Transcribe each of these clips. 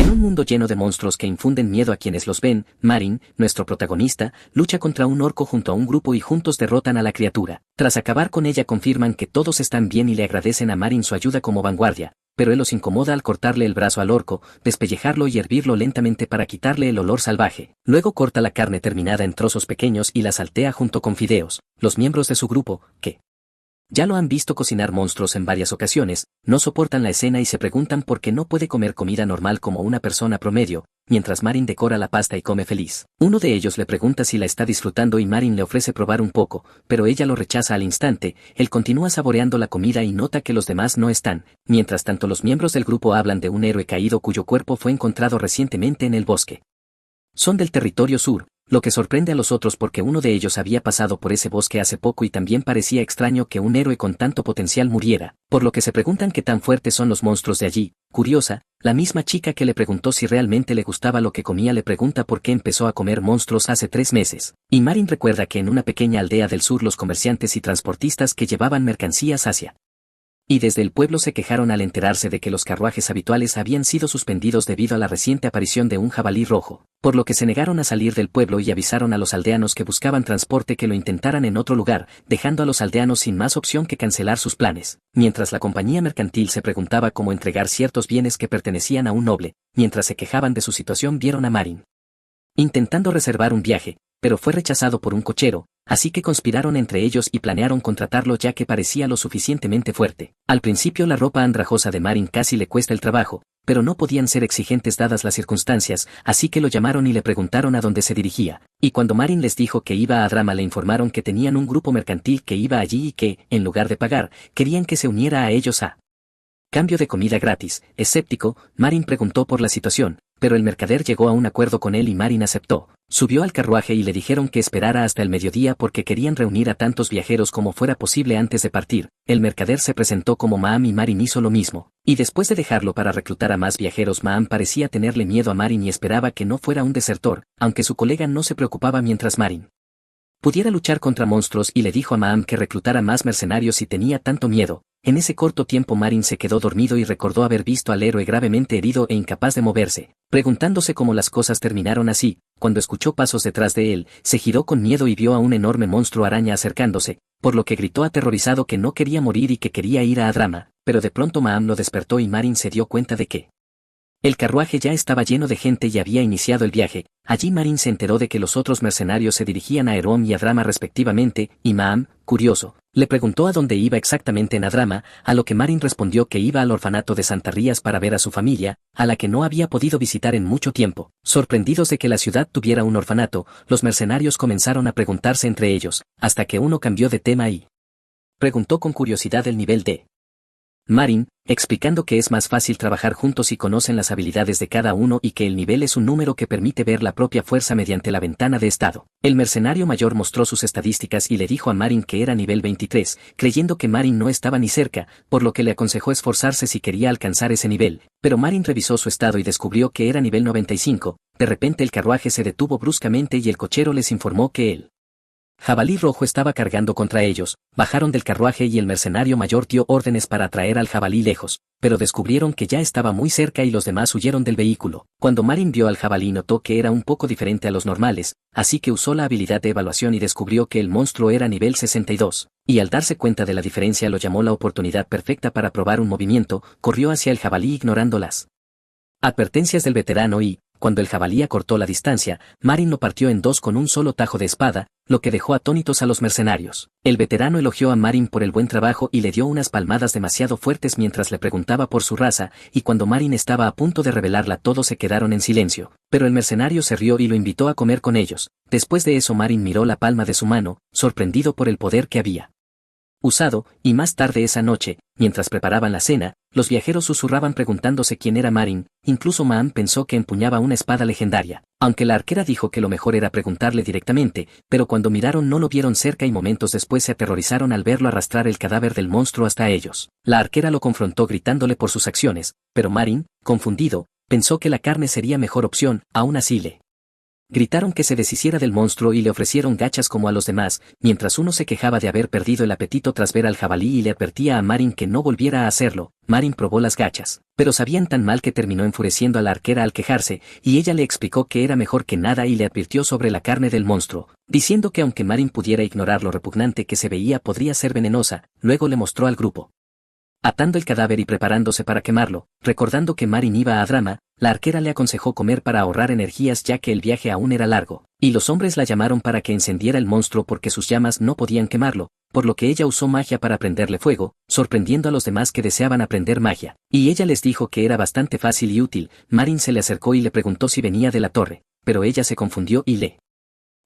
En un mundo lleno de monstruos que infunden miedo a quienes los ven, Marin, nuestro protagonista, lucha contra un orco junto a un grupo y juntos derrotan a la criatura. Tras acabar con ella confirman que todos están bien y le agradecen a Marin su ayuda como vanguardia, pero él los incomoda al cortarle el brazo al orco, despellejarlo y hervirlo lentamente para quitarle el olor salvaje. Luego corta la carne terminada en trozos pequeños y la saltea junto con fideos. Los miembros de su grupo, que ya lo han visto cocinar monstruos en varias ocasiones, no soportan la escena y se preguntan por qué no puede comer comida normal como una persona promedio, mientras Marin decora la pasta y come feliz. Uno de ellos le pregunta si la está disfrutando y Marin le ofrece probar un poco, pero ella lo rechaza al instante. Él continúa saboreando la comida y nota que los demás no están. Mientras tanto, los miembros del grupo hablan de un héroe caído cuyo cuerpo fue encontrado recientemente en el bosque. Son del territorio sur, lo que sorprende a los otros porque uno de ellos había pasado por ese bosque hace poco y también parecía extraño que un héroe con tanto potencial muriera, por lo que se preguntan qué tan fuertes son los monstruos de allí. Curiosa, la misma chica que le preguntó si realmente le gustaba lo que comía le pregunta por qué empezó a comer monstruos hace 3 meses, y Marin recuerda que en una pequeña aldea del sur los comerciantes y transportistas que llevaban mercancías hacia y desde el pueblo se quejaron al enterarse de que los carruajes habituales habían sido suspendidos debido a la reciente aparición de un jabalí rojo, por lo que se negaron a salir del pueblo y avisaron a los aldeanos que buscaban transporte que lo intentaran en otro lugar, dejando a los aldeanos sin más opción que cancelar sus planes. Mientras la compañía mercantil se preguntaba cómo entregar ciertos bienes que pertenecían a un noble, mientras se quejaban de su situación vieron a Marin intentando reservar un viaje, pero fue rechazado por un cochero, así que conspiraron entre ellos y planearon contratarlo ya que parecía lo suficientemente fuerte. Al principio la ropa andrajosa de Marin casi le cuesta el trabajo, pero no podían ser exigentes dadas las circunstancias, así que lo llamaron y le preguntaron a dónde se dirigía, y cuando Marin les dijo que iba a Drama le informaron que tenían un grupo mercantil que iba allí y que, en lugar de pagar, querían que se uniera a ellos a cambio de comida gratis. Escéptico, Marin preguntó por la situación, pero el mercader llegó a un acuerdo con él y Marin aceptó. Subió al carruaje y le dijeron que esperara hasta el mediodía porque querían reunir a tantos viajeros como fuera posible antes de partir. El mercader se presentó como Maam y Marin hizo lo mismo, y después de dejarlo para reclutar a más viajeros, Maam parecía tenerle miedo a Marin y esperaba que no fuera un desertor, aunque su colega no se preocupaba mientras Marin pudiera luchar contra monstruos y le dijo a Maam que reclutara más mercenarios si tenía tanto miedo. En ese corto tiempo Marin se quedó dormido y recordó haber visto al héroe gravemente herido e incapaz de moverse, preguntándose cómo las cosas terminaron así. Cuando escuchó pasos detrás de él, se giró con miedo y vio a un enorme monstruo araña acercándose, por lo que gritó aterrorizado que no quería morir y que quería ir a Drama, pero de pronto Maam lo despertó y Marin se dio cuenta de que el carruaje ya estaba lleno de gente y había iniciado el viaje. Allí Marin se enteró de que los otros mercenarios se dirigían a Erom y a Drama respectivamente, y Maam, curioso, le preguntó a dónde iba exactamente en Adrama, a lo que Marin respondió que iba al orfanato de Santa Rías para ver a su familia, a la que no había podido visitar en mucho tiempo. Sorprendidos de que la ciudad tuviera un orfanato, los mercenarios comenzaron a preguntarse entre ellos, hasta que uno cambió de tema y preguntó con curiosidad el nivel de Marin, explicando que es más fácil trabajar juntos y conocen las habilidades de cada uno y que el nivel es un número que permite ver la propia fuerza mediante la ventana de estado. El mercenario mayor mostró sus estadísticas y le dijo a Marin que era nivel 23, creyendo que Marin no estaba ni cerca, por lo que le aconsejó esforzarse si quería alcanzar ese nivel, pero Marin revisó su estado y descubrió que era nivel 95. De repente el carruaje se detuvo bruscamente y el cochero les informó que él jabalí rojo estaba cargando contra ellos. Bajaron del carruaje y el mercenario mayor dio órdenes para atraer al jabalí lejos, pero descubrieron que ya estaba muy cerca y los demás huyeron del vehículo. Cuando Marin vio al jabalí notó que era un poco diferente a los normales, así que usó la habilidad de evaluación y descubrió que el monstruo era nivel 62, y al darse cuenta de la diferencia lo llamó la oportunidad perfecta para probar un movimiento. Corrió hacia el jabalí ignorando las advertencias del veterano y, cuando el jabalí acortó la distancia, Marin lo partió en dos con un solo tajo de espada, lo que dejó atónitos a los mercenarios. El veterano elogió a Marin por el buen trabajo y le dio unas palmadas demasiado fuertes mientras le preguntaba por su raza, y cuando Marin estaba a punto de revelarla todos se quedaron en silencio, pero el mercenario se rió y lo invitó a comer con ellos. Después de eso Marin miró la palma de su mano, sorprendido por el poder que había usado, y más tarde esa noche, mientras preparaban la cena, los viajeros susurraban preguntándose quién era Marin. Incluso Maam pensó que empuñaba una espada legendaria, aunque la arquera dijo que lo mejor era preguntarle directamente, pero cuando miraron no lo vieron cerca y momentos después se aterrorizaron al verlo arrastrar el cadáver del monstruo hasta ellos. La arquera lo confrontó gritándole por sus acciones, pero Marin, confundido, pensó que la carne sería mejor opción. Aún así le Gritaron que se deshiciera del monstruo y le ofrecieron gachas como a los demás, mientras uno se quejaba de haber perdido el apetito tras ver al jabalí y le advertía a Marin que no volviera a hacerlo. Marin probó las gachas, pero sabían tan mal que terminó enfureciendo a la arquera al quejarse, y ella le explicó que era mejor que nada y le advirtió sobre la carne del monstruo, diciendo que aunque Marin pudiera ignorar lo repugnante que se veía podría ser venenosa. Luego le mostró al grupo atando el cadáver y preparándose para quemarlo. Recordando que Marin iba a Adrama, la arquera le aconsejó comer para ahorrar energías ya que el viaje aún era largo, y los hombres la llamaron para que encendiera el monstruo porque sus llamas no podían quemarlo, por lo que ella usó magia para prenderle fuego, sorprendiendo a los demás que deseaban aprender magia, y ella les dijo que era bastante fácil y útil. Marin se le acercó y le preguntó si venía de la torre, pero ella se confundió y le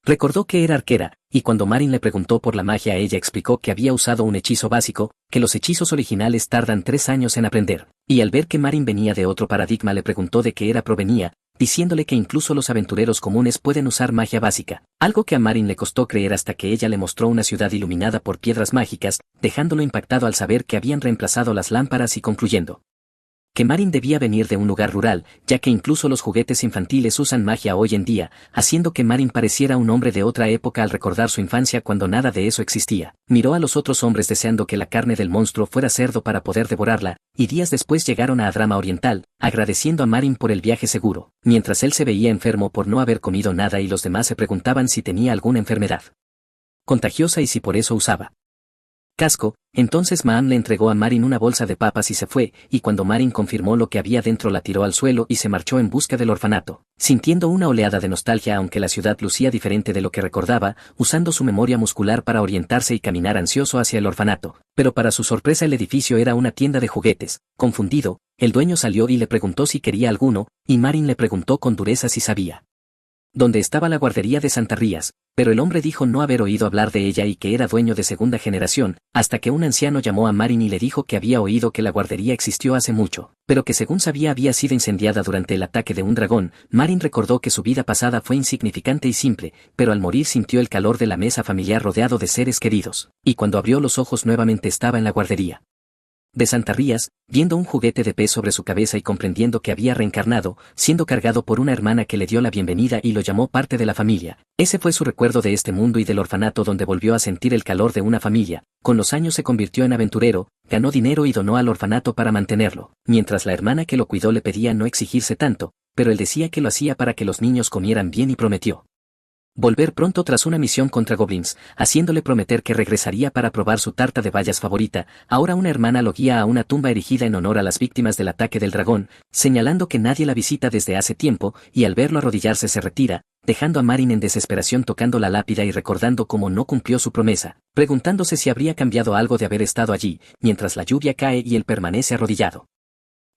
recordó que era arquera, y cuando Marin le preguntó por la magia ella explicó que había usado un hechizo básico, que los hechizos originales tardan 3 años en aprender, y al ver que Marin venía de otro paradigma le preguntó de qué era provenía, diciéndole que incluso los aventureros comunes pueden usar magia básica, algo que a Marin le costó creer hasta que ella le mostró una ciudad iluminada por piedras mágicas, dejándolo impactado al saber que habían reemplazado las lámparas y concluyendo que Marin debía venir de un lugar rural, ya que incluso los juguetes infantiles usan magia hoy en día, haciendo que Marin pareciera un hombre de otra época al recordar su infancia cuando nada de eso existía. Miró a los otros hombres deseando que la carne del monstruo fuera cerdo para poder devorarla, y días después llegaron a Adrama Oriental, agradeciendo a Marin por el viaje seguro, mientras él se veía enfermo por no haber comido nada y los demás se preguntaban si tenía alguna enfermedad contagiosa y si por eso usaba casco. Entonces Maam le entregó a Marin una bolsa de papas y se fue, y cuando Marin confirmó lo que había dentro la tiró al suelo y se marchó en busca del orfanato, sintiendo una oleada de nostalgia aunque la ciudad lucía diferente de lo que recordaba, usando su memoria muscular para orientarse y caminar ansioso hacia el orfanato. Pero para su sorpresa el edificio era una tienda de juguetes. Confundido, el dueño salió y le preguntó si quería alguno, y Marin le preguntó con dureza si sabía dónde estaba la guardería de Santarrías, pero el hombre dijo no haber oído hablar de ella y que era dueño de segunda generación, hasta que un anciano llamó a Marin y le dijo que había oído que la guardería existió hace mucho, pero que según sabía había sido incendiada durante el ataque de un dragón. Marin recordó que su vida pasada fue insignificante y simple, pero al morir sintió el calor de la mesa familiar rodeado de seres queridos, y cuando abrió los ojos nuevamente estaba en la guardería de Santarrías, viendo un juguete de pez sobre su cabeza y comprendiendo que había reencarnado, siendo cargado por una hermana que le dio la bienvenida y lo llamó parte de la familia. Ese fue su recuerdo de este mundo y del orfanato donde volvió a sentir el calor de una familia. Con los años se convirtió en aventurero, ganó dinero y donó al orfanato para mantenerlo, mientras la hermana que lo cuidó le pedía no exigirse tanto, pero él decía que lo hacía para que los niños comieran bien y prometió volver pronto tras una misión contra goblins, haciéndole prometer que regresaría para probar su tarta de bayas favorita. Ahora una hermana lo guía a una tumba erigida en honor a las víctimas del ataque del dragón, señalando que nadie la visita desde hace tiempo, y al verlo arrodillarse se retira, dejando a Marin en desesperación tocando la lápida y recordando cómo no cumplió su promesa, preguntándose si habría cambiado algo de haber estado allí, mientras la lluvia cae y él permanece arrodillado.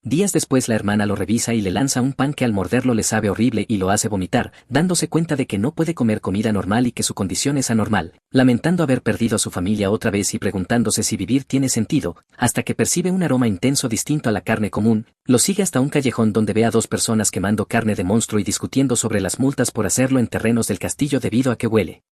Días después la hermana lo revisa y le lanza un pan que al morderlo le sabe horrible y lo hace vomitar, dándose cuenta de que no puede comer comida normal y que su condición es anormal, lamentando haber perdido a su familia otra vez y preguntándose si vivir tiene sentido, hasta que percibe un aroma intenso distinto a la carne común. Lo sigue hasta un callejón donde ve a 2 personas quemando carne de monstruo y discutiendo sobre las multas por hacerlo en terrenos del castillo debido a que huele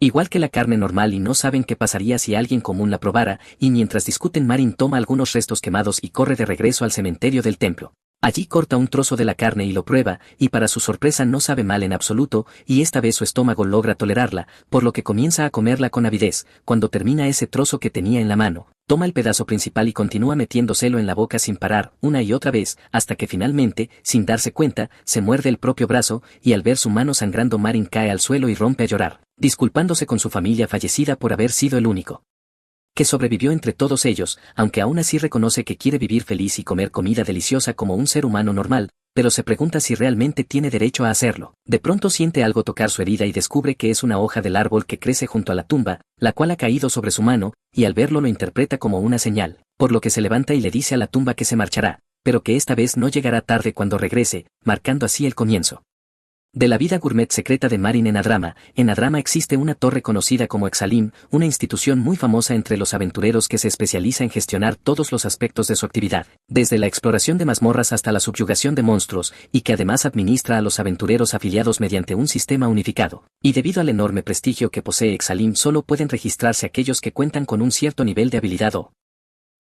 igual que la carne normal y no saben qué pasaría si alguien común la probara, y mientras discuten Marin toma algunos restos quemados y corre de regreso al cementerio del templo. Allí corta un trozo de la carne y lo prueba, y para su sorpresa no sabe mal en absoluto, y esta vez su estómago logra tolerarla, por lo que comienza a comerla con avidez. Cuando termina ese trozo que tenía en la mano, toma el pedazo principal y continúa metiéndoselo en la boca sin parar, una y otra vez, hasta que finalmente, sin darse cuenta, se muerde el propio brazo, y al ver su mano sangrando Marin cae al suelo y rompe a llorar, disculpándose con su familia fallecida por haber sido el único que sobrevivió entre todos ellos, aunque aún así reconoce que quiere vivir feliz y comer comida deliciosa como un ser humano normal, pero se pregunta si realmente tiene derecho a hacerlo. De pronto siente algo tocar su herida y descubre que es una hoja del árbol que crece junto a la tumba, la cual ha caído sobre su mano, y al verlo lo interpreta como una señal, por lo que se levanta y le dice a la tumba que se marchará, pero que esta vez no llegará tarde cuando regrese, marcando así el comienzo de la vida gourmet secreta de Marin en Adrama. En Adrama existe una torre conocida como Exalim, una institución muy famosa entre los aventureros que se especializa en gestionar todos los aspectos de su actividad, desde la exploración de mazmorras hasta la subyugación de monstruos, y que además administra a los aventureros afiliados mediante un sistema unificado. Y debido al enorme prestigio que posee Exalim solo pueden registrarse aquellos que cuentan con un cierto nivel de habilidad o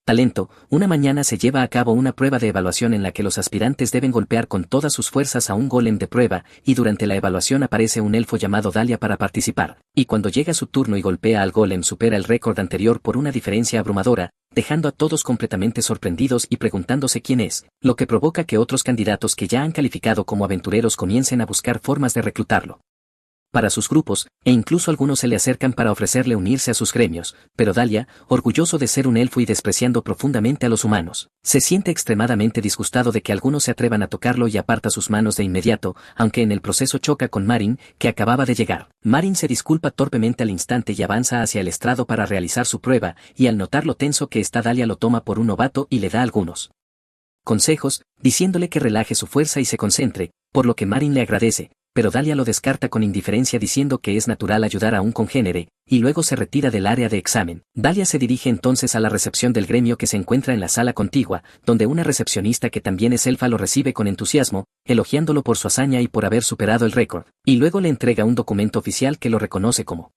Talento, una mañana se lleva a cabo una prueba de evaluación en la que los aspirantes deben golpear con todas sus fuerzas a un golem de prueba, y durante la evaluación aparece un elfo llamado Dahlia para participar, y cuando llega su turno y golpea al golem supera el récord anterior por una diferencia abrumadora, dejando a todos completamente sorprendidos y preguntándose quién es, lo que provoca que otros candidatos que ya han calificado como aventureros comiencen a buscar formas de reclutarlo para sus grupos, e incluso algunos se le acercan para ofrecerle unirse a sus gremios, pero Dahlia, orgulloso de ser un elfo y despreciando profundamente a los humanos, se siente extremadamente disgustado de que algunos se atrevan a tocarlo y aparta sus manos de inmediato, aunque en el proceso choca con Marin, que acababa de llegar. Marin se disculpa torpemente al instante y avanza hacia el estrado para realizar su prueba, y al notar lo tenso que está Dahlia lo toma por un novato y le da algunos consejos, diciéndole que relaje su fuerza y se concentre, por lo que Marin le agradece, pero Dahlia lo descarta con indiferencia diciendo que es natural ayudar a un congénere, y luego se retira del área de examen. Dahlia se dirige entonces a la recepción del gremio que se encuentra en la sala contigua, donde una recepcionista que también es elfa lo recibe con entusiasmo, elogiándolo por su hazaña y por haber superado el récord, y luego le entrega un documento oficial que lo reconoce como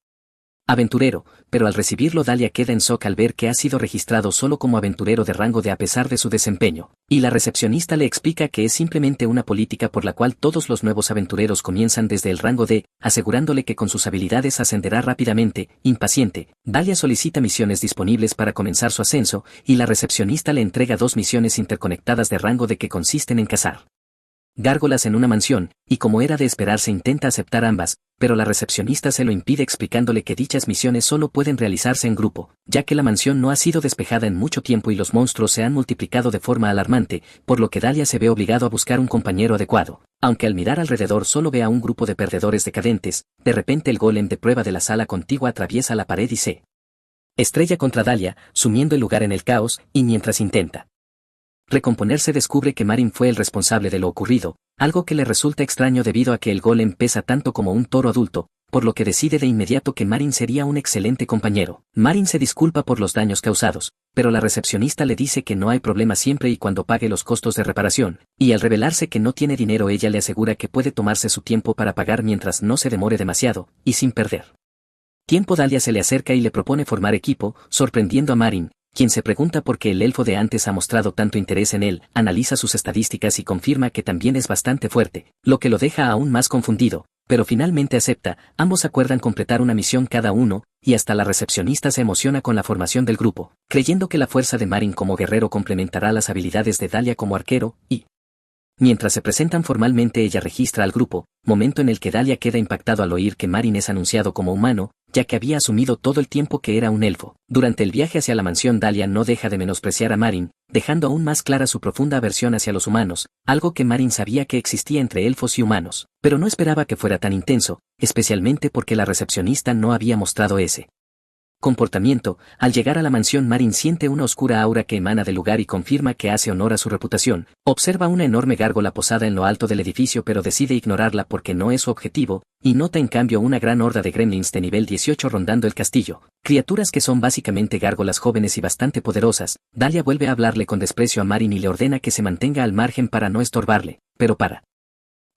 aventurero, pero al recibirlo Dahlia queda en shock al ver que ha sido registrado solo como aventurero de rango D a pesar de su desempeño, y la recepcionista le explica que es simplemente una política por la cual todos los nuevos aventureros comienzan desde el rango D, asegurándole que con sus habilidades ascenderá rápidamente. Impaciente, Dahlia solicita misiones disponibles para comenzar su ascenso, y la recepcionista le entrega 2 misiones interconectadas de rango D que consisten en cazar gárgolas en una mansión, y como era de esperarse intenta aceptar ambas, pero la recepcionista se lo impide explicándole que dichas misiones solo pueden realizarse en grupo, ya que la mansión no ha sido despejada en mucho tiempo y los monstruos se han multiplicado de forma alarmante, por lo que Dahlia se ve obligado a buscar un compañero adecuado. Aunque al mirar alrededor solo ve a un grupo de perdedores decadentes, de repente el golem de prueba de la sala contigua atraviesa la pared y se estrella contra Dahlia, sumiendo el lugar en el caos, y mientras intenta recomponerse descubre que Marin fue el responsable de lo ocurrido, algo que le resulta extraño debido a que el golem pesa tanto como un toro adulto, por lo que decide de inmediato que Marin sería un excelente compañero. Marin se disculpa por los daños causados, pero la recepcionista le dice que no hay problema siempre y cuando pague los costos de reparación, y al revelarse que no tiene dinero ella le asegura que puede tomarse su tiempo para pagar mientras no se demore demasiado, y sin perder tiempo Dahlia se le acerca y le propone formar equipo, sorprendiendo a Marin, quien se pregunta por qué el elfo de antes ha mostrado tanto interés en él, analiza sus estadísticas y confirma que también es bastante fuerte, lo que lo deja aún más confundido, pero finalmente acepta. Ambos acuerdan completar una misión cada uno, y hasta la recepcionista se emociona con la formación del grupo, creyendo que la fuerza de Marin como guerrero complementará las habilidades de Dahlia como arquero, y mientras se presentan formalmente ella registra al grupo, momento en el que Dahlia queda impactado al oír que Marin es anunciado como humano, ya que había asumido todo el tiempo que era un elfo. Durante el viaje hacia la mansión Dahlia no deja de menospreciar a Marin, dejando aún más clara su profunda aversión hacia los humanos, algo que Marin sabía que existía entre elfos y humanos, pero no esperaba que fuera tan intenso, especialmente porque la recepcionista no había mostrado ese comportamiento. Al llegar a la mansión Marin siente una oscura aura que emana del lugar y confirma que hace honor a su reputación. Observa una enorme gárgola posada en lo alto del edificio pero decide ignorarla porque no es su objetivo, y nota en cambio una gran horda de gremlins de nivel 18 rondando el castillo, criaturas que son básicamente gárgolas jóvenes y bastante poderosas. Dahlia vuelve a hablarle con desprecio a Marin y le ordena que se mantenga al margen para no estorbarle, pero para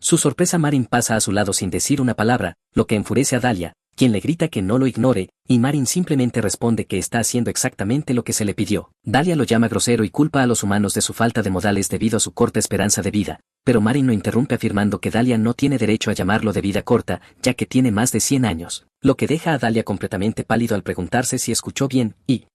su sorpresa Marin pasa a su lado sin decir una palabra, lo que enfurece a Dahlia, quien le grita que no lo ignore, y Marin simplemente responde que está haciendo exactamente lo que se le pidió. Dahlia lo llama grosero y culpa a los humanos de su falta de modales debido a su corta esperanza de vida, pero Marin lo interrumpe afirmando que Dahlia no tiene derecho a llamarlo de vida corta, ya que tiene más de 100 años, lo que deja a Dahlia completamente pálido al preguntarse si escuchó bien, y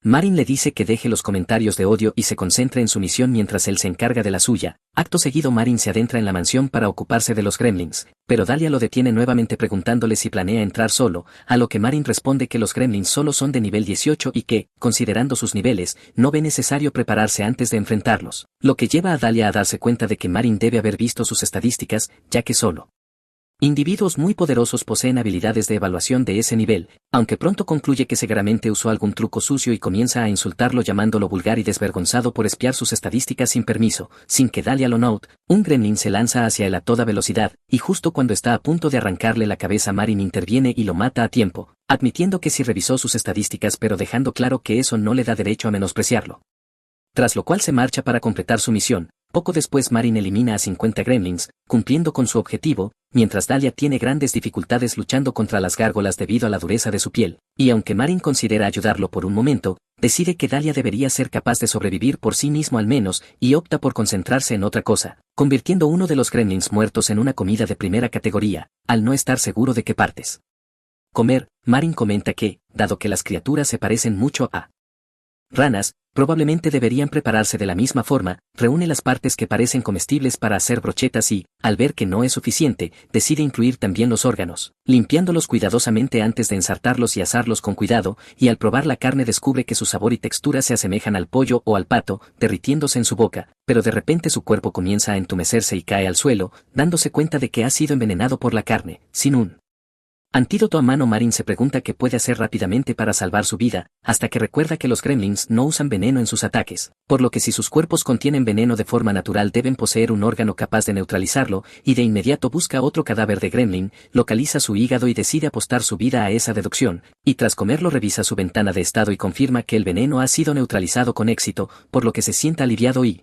Marin le dice que deje los comentarios de odio y se concentre en su misión mientras él se encarga de la suya. Acto seguido Marin se adentra en la mansión para ocuparse de los gremlins, pero Dahlia lo detiene nuevamente preguntándole si planea entrar solo, a lo que Marin responde que los gremlins solo son de nivel 18 y que, considerando sus niveles, no ve necesario prepararse antes de enfrentarlos, lo que lleva a Dahlia a darse cuenta de que Marin debe haber visto sus estadísticas, ya que solo individuos muy poderosos poseen habilidades de evaluación de ese nivel, aunque pronto concluye que seguramente usó algún truco sucio y comienza a insultarlo llamándolo vulgar y desvergonzado por espiar sus estadísticas sin permiso. Sin que Dahlia lo note, un gremlin se lanza hacia él a toda velocidad, y justo cuando está a punto de arrancarle la cabeza Marin interviene y lo mata a tiempo, admitiendo que sí revisó sus estadísticas pero dejando claro que eso no le da derecho a menospreciarlo. Tras lo cual se marcha para completar su misión. Poco después Marin elimina a 50 gremlins, cumpliendo con su objetivo, mientras Dahlia tiene grandes dificultades luchando contra las gárgolas debido a la dureza de su piel, y aunque Marin considera ayudarlo por un momento, decide que Dahlia debería ser capaz de sobrevivir por sí mismo al menos, y opta por concentrarse en otra cosa, convirtiendo uno de los gremlins muertos en una comida de primera categoría, al no estar seguro de qué partes comer. Marin comenta que, dado que las criaturas se parecen mucho a ranas, probablemente deberían prepararse de la misma forma, reúne las partes que parecen comestibles para hacer brochetas y, al ver que no es suficiente, decide incluir también los órganos, limpiándolos cuidadosamente antes de ensartarlos y asarlos con cuidado, y al probar la carne descubre que su sabor y textura se asemejan al pollo o al pato, derritiéndose en su boca, pero de repente su cuerpo comienza a entumecerse y cae al suelo, dándose cuenta de que ha sido envenenado por la carne, sin un antídoto a mano. Marin se pregunta qué puede hacer rápidamente para salvar su vida, hasta que recuerda que los gremlins no usan veneno en sus ataques, por lo que si sus cuerpos contienen veneno de forma natural deben poseer un órgano capaz de neutralizarlo, y de inmediato busca otro cadáver de gremlin, localiza su hígado y decide apostar su vida a esa deducción, y tras comerlo revisa su ventana de estado y confirma que el veneno ha sido neutralizado con éxito, por lo que se sienta aliviado y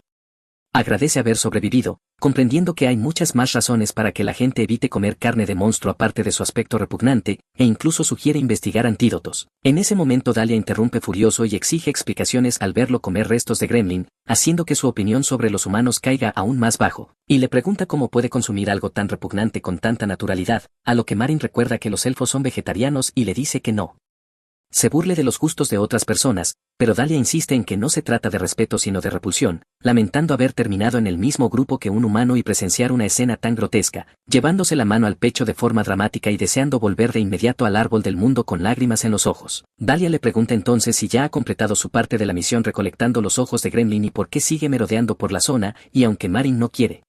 agradece haber sobrevivido, comprendiendo que hay muchas más razones para que la gente evite comer carne de monstruo aparte de su aspecto repugnante, e incluso sugiere investigar antídotos. En ese momento Dahlia interrumpe furioso y exige explicaciones al verlo comer restos de gremlin, haciendo que su opinión sobre los humanos caiga aún más bajo, y le pregunta cómo puede consumir algo tan repugnante con tanta naturalidad, a lo que Marin recuerda que los elfos son vegetarianos y le dice que no se burle de los gustos de otras personas, pero Dahlia insiste en que no se trata de respeto sino de repulsión, lamentando haber terminado en el mismo grupo que un humano y presenciar una escena tan grotesca, llevándose la mano al pecho de forma dramática y deseando volver de inmediato al árbol del mundo con lágrimas en los ojos. Dahlia le pregunta entonces si ya ha completado su parte de la misión recolectando los ojos de gremlin y por qué sigue merodeando por la zona, y aunque Marin no quiere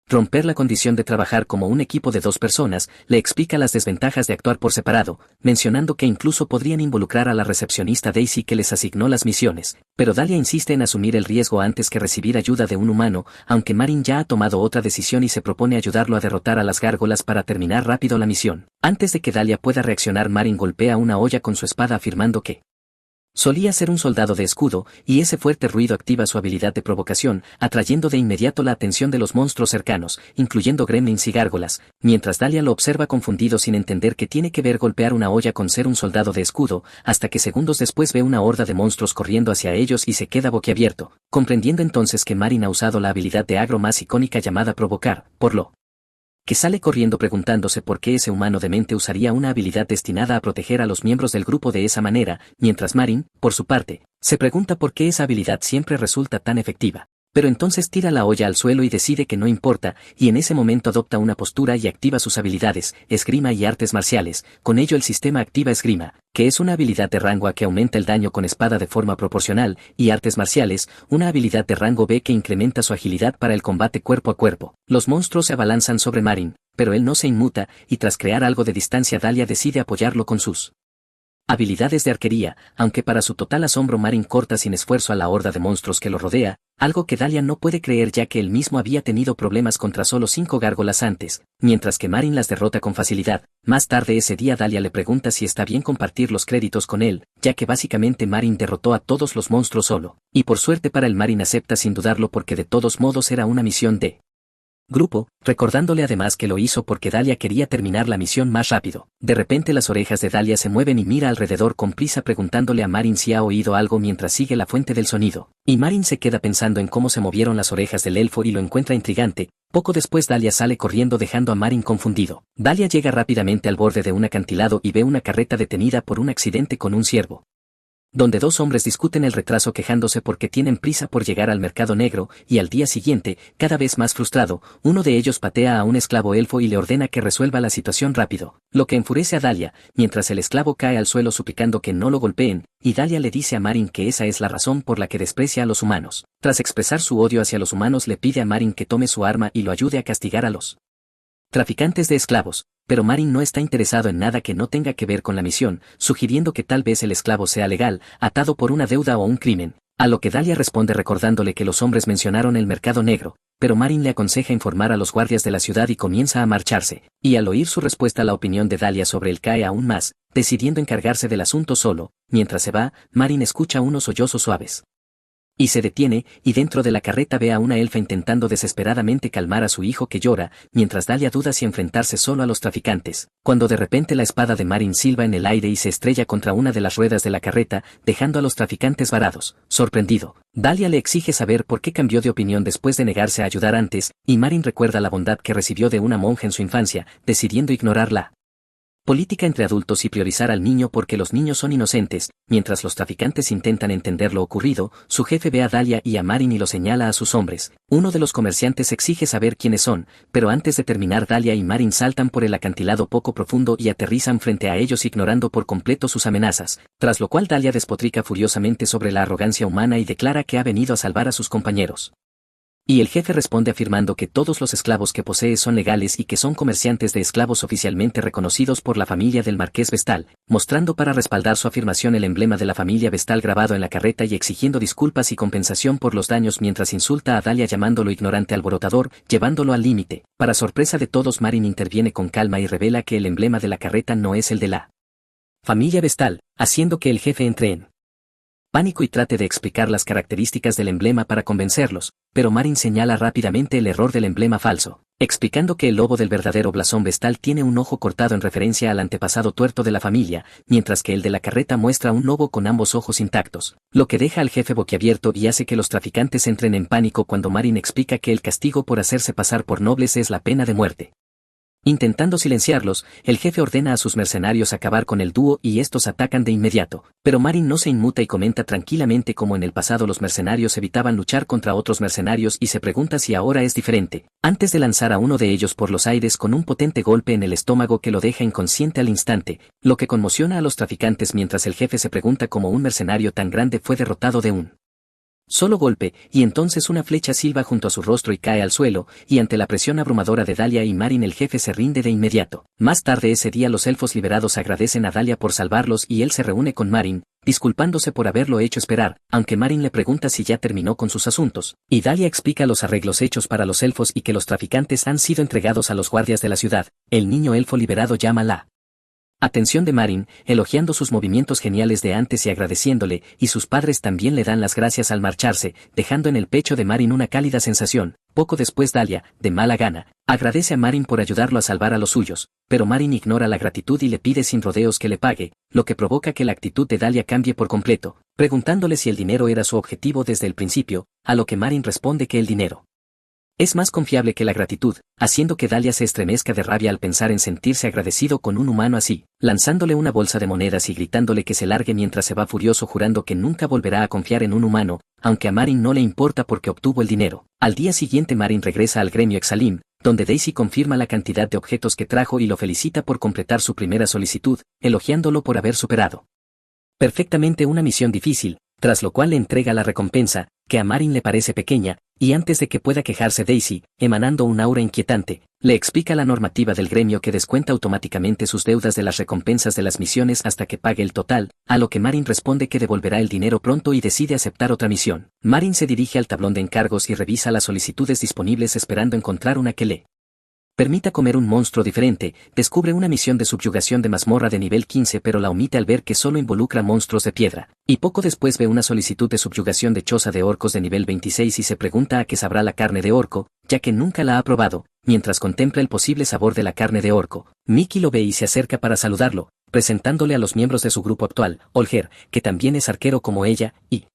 romper la condición de trabajar como un equipo de 2 personas, le explica las desventajas de actuar por separado, mencionando que incluso podrían involucrar a la recepcionista Daisy que les asignó las misiones, pero Dahlia insiste en asumir el riesgo antes que recibir ayuda de un humano, aunque Marin ya ha tomado otra decisión y se propone ayudarlo a derrotar a las gárgolas para terminar rápido la misión. Antes de que Dahlia pueda reaccionar, Marin golpea una olla con su espada afirmando que solía ser un soldado de escudo, y ese fuerte ruido activa su habilidad de provocación, atrayendo de inmediato la atención de los monstruos cercanos, incluyendo gremlins y gárgolas, mientras Dahlia lo observa confundido sin entender qué tiene que ver golpear una olla con ser un soldado de escudo, hasta que segundos después ve una horda de monstruos corriendo hacia ellos y se queda boquiabierto, comprendiendo entonces que Marin ha usado la habilidad de agro más icónica llamada provocar, por lo que sale corriendo preguntándose por qué ese humano demente usaría una habilidad destinada a proteger a los miembros del grupo de esa manera, mientras Marin, por su parte, se pregunta por qué esa habilidad siempre resulta tan efectiva. Pero entonces tira la olla al suelo y decide que no importa, y en ese momento adopta una postura y activa sus habilidades, esgrima y artes marciales. Con ello el sistema activa esgrima, que es una habilidad de rango A que aumenta el daño con espada de forma proporcional, y artes marciales, una habilidad de rango B que incrementa su agilidad para el combate cuerpo a cuerpo. Los monstruos se abalanzan sobre Marin, pero él no se inmuta, y tras crear algo de distancia Dahlia decide apoyarlo con sus habilidades de arquería, aunque para su total asombro Marin corta sin esfuerzo a la horda de monstruos que lo rodea, algo que Dahlia no puede creer ya que él mismo había tenido problemas contra solo 5 gárgolas antes, mientras que Marin las derrota con facilidad. Más tarde ese día Dahlia le pregunta si está bien compartir los créditos con él, ya que básicamente Marin derrotó a todos los monstruos solo, y por suerte para él Marin acepta sin dudarlo porque de todos modos era una misión de grupo, recordándole además que lo hizo porque Dahlia quería terminar la misión más rápido. De repente las orejas de Dahlia se mueven y mira alrededor con prisa preguntándole a Marin si ha oído algo mientras sigue la fuente del sonido. Y Marin se queda pensando en cómo se movieron las orejas del elfo y lo encuentra intrigante. Poco después Dahlia sale corriendo dejando a Marin confundido. Dahlia llega rápidamente al borde de un acantilado y ve una carreta detenida por un accidente con un ciervo, donde 2 hombres discuten el retraso quejándose porque tienen prisa por llegar al mercado negro, y al día siguiente, cada vez más frustrado, uno de ellos patea a un esclavo elfo y le ordena que resuelva la situación rápido, lo que enfurece a Dahlia, mientras el esclavo cae al suelo suplicando que no lo golpeen, y Dahlia le dice a Marin que esa es la razón por la que desprecia a los humanos. Tras expresar su odio hacia los humanos le pide a Marin que tome su arma y lo ayude a castigar a los traficantes de esclavos, pero Marin no está interesado en nada que no tenga que ver con la misión, sugiriendo que tal vez el esclavo sea legal, atado por una deuda o un crimen, a lo que Dahlia responde recordándole que los hombres mencionaron el mercado negro, pero Marin le aconseja informar a los guardias de la ciudad y comienza a marcharse, y al oír su respuesta la opinión de Dahlia sobre él cae aún más, decidiendo encargarse del asunto solo. Mientras se va, Marin escucha unos sollozos suaves Y se detiene, y dentro de la carreta ve a una elfa intentando desesperadamente calmar a su hijo que llora, mientras Dahlia duda si enfrentarse solo a los traficantes, cuando de repente la espada de Marin silba en el aire y se estrella contra una de las ruedas de la carreta, dejando a los traficantes varados. Sorprendido, Dahlia le exige saber por qué cambió de opinión después de negarse a ayudar antes, y Marin recuerda la bondad que recibió de una monja en su infancia, decidiendo ignorarla. Política entre adultos y priorizar al niño porque los niños son inocentes, mientras los traficantes intentan entender lo ocurrido, su jefe ve a Dahlia y a Marin y lo señala a sus hombres. Uno de los comerciantes exige saber quiénes son, pero antes de terminar Dahlia y Marin saltan por el acantilado poco profundo y aterrizan frente a ellos ignorando por completo sus amenazas, tras lo cual Dahlia despotrica furiosamente sobre la arrogancia humana y declara que ha venido a salvar a sus compañeros. Y el jefe responde afirmando que todos los esclavos que posee son legales y que son comerciantes de esclavos oficialmente reconocidos por la familia del Marqués Vestal, mostrando para respaldar su afirmación el emblema de la familia Vestal grabado en la carreta y exigiendo disculpas y compensación por los daños mientras insulta a Dahlia llamándolo ignorante alborotador, llevándolo al límite. Para sorpresa de todos, Marin interviene con calma y revela que el emblema de la carreta no es el de la familia Vestal, haciendo que el jefe entre en pánico y trate de explicar las características del emblema para convencerlos, pero Marin señala rápidamente el error del emblema falso, explicando que el lobo del verdadero blasón vestal tiene un ojo cortado en referencia al antepasado tuerto de la familia, mientras que el de la carreta muestra un lobo con ambos ojos intactos, lo que deja al jefe boquiabierto y hace que los traficantes entren en pánico cuando Marin explica que el castigo por hacerse pasar por nobles es la pena de muerte. Intentando silenciarlos, el jefe ordena a sus mercenarios acabar con el dúo y estos atacan de inmediato, pero Marin no se inmuta y comenta tranquilamente cómo en el pasado los mercenarios evitaban luchar contra otros mercenarios y se pregunta si ahora es diferente, antes de lanzar a uno de ellos por los aires con un potente golpe en el estómago que lo deja inconsciente al instante, lo que conmociona a los traficantes mientras el jefe se pregunta cómo un mercenario tan grande fue derrotado de un solo golpe, y entonces una flecha silba junto a su rostro y cae al suelo, y ante la presión abrumadora de Dahlia y Marin el jefe se rinde de inmediato. Más tarde ese día los elfos liberados agradecen a Dahlia por salvarlos y él se reúne con Marin, disculpándose por haberlo hecho esperar, aunque Marin le pregunta si ya terminó con sus asuntos, y Dahlia explica los arreglos hechos para los elfos y que los traficantes han sido entregados a los guardias de la ciudad. El niño elfo liberado llama la atención de Marin, elogiando sus movimientos geniales de antes y agradeciéndole, y sus padres también le dan las gracias al marcharse, dejando en el pecho de Marin una cálida sensación. Poco después Dahlia, de mala gana, agradece a Marin por ayudarlo a salvar a los suyos, pero Marin ignora la gratitud y le pide sin rodeos que le pague, lo que provoca que la actitud de Dahlia cambie por completo, preguntándole si el dinero era su objetivo desde el principio, a lo que Marin responde que el dinero es más confiable que la gratitud, haciendo que Dahlia se estremezca de rabia al pensar en sentirse agradecido con un humano así, lanzándole una bolsa de monedas y gritándole que se largue mientras se va furioso jurando que nunca volverá a confiar en un humano, aunque a Marin no le importa porque obtuvo el dinero. Al día siguiente Marin regresa al gremio Exalim, donde Daisy confirma la cantidad de objetos que trajo y lo felicita por completar su primera solicitud, elogiándolo por haber superado perfectamente una misión difícil, tras lo cual le entrega la recompensa, que a Marin le parece pequeña, y antes de que pueda quejarse Daisy, emanando un aura inquietante, le explica la normativa del gremio que descuenta automáticamente sus deudas de las recompensas de las misiones hasta que pague el total, a lo que Marin responde que devolverá el dinero pronto y decide aceptar otra misión. Marin se dirige al tablón de encargos y revisa las solicitudes disponibles esperando encontrar una que le permita comer un monstruo diferente. Descubre una misión de subyugación de mazmorra de nivel 15 pero la omite al ver que solo involucra monstruos de piedra, y poco después ve una solicitud de subyugación de choza de orcos de nivel 26 y se pregunta a qué sabrá la carne de orco, ya que nunca la ha probado. Mientras contempla el posible sabor de la carne de orco, Mickey lo ve y se acerca para saludarlo, presentándole a los miembros de su grupo actual, Olger, que también es arquero como ella, y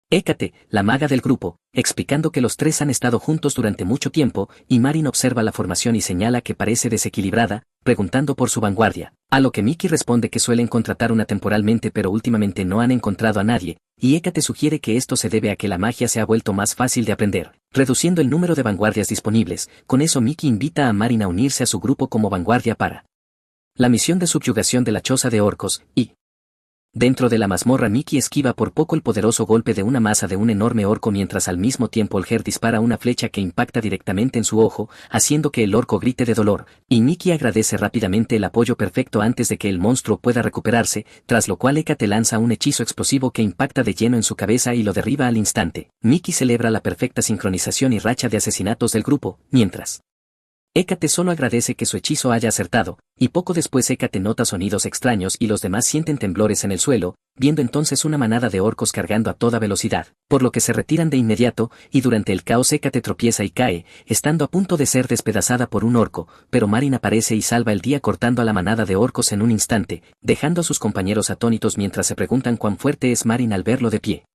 Hécate, la maga del grupo, explicando que los tres han estado juntos durante mucho tiempo, y Marin observa la formación y señala que parece desequilibrada, preguntando por su vanguardia, a lo que Mickey responde que suelen contratar una temporalmente pero últimamente no han encontrado a nadie, y Hécate sugiere que esto se debe a que la magia se ha vuelto más fácil de aprender, reduciendo el número de vanguardias disponibles. Con eso Mickey invita a Marin a unirse a su grupo como vanguardia para la misión de subyugación de la choza de orcos, y dentro de la mazmorra Mickey esquiva por poco el poderoso golpe de una masa de un enorme orco mientras al mismo tiempo Olger dispara una flecha que impacta directamente en su ojo, haciendo que el orco grite de dolor, y Mickey agradece rápidamente el apoyo perfecto antes de que el monstruo pueda recuperarse, tras lo cual Hécate lanza un hechizo explosivo que impacta de lleno en su cabeza y lo derriba al instante. Mickey celebra la perfecta sincronización y racha de asesinatos del grupo, mientras Hécate solo agradece que su hechizo haya acertado, y poco después Hécate nota sonidos extraños y los demás sienten temblores en el suelo, viendo entonces una manada de orcos cargando a toda velocidad, por lo que se retiran de inmediato, y durante el caos Hécate tropieza y cae, estando a punto de ser despedazada por un orco, pero Marin aparece y salva el día cortando a la manada de orcos en un instante, dejando a sus compañeros atónitos mientras se preguntan cuán fuerte es Marin al verlo de pie.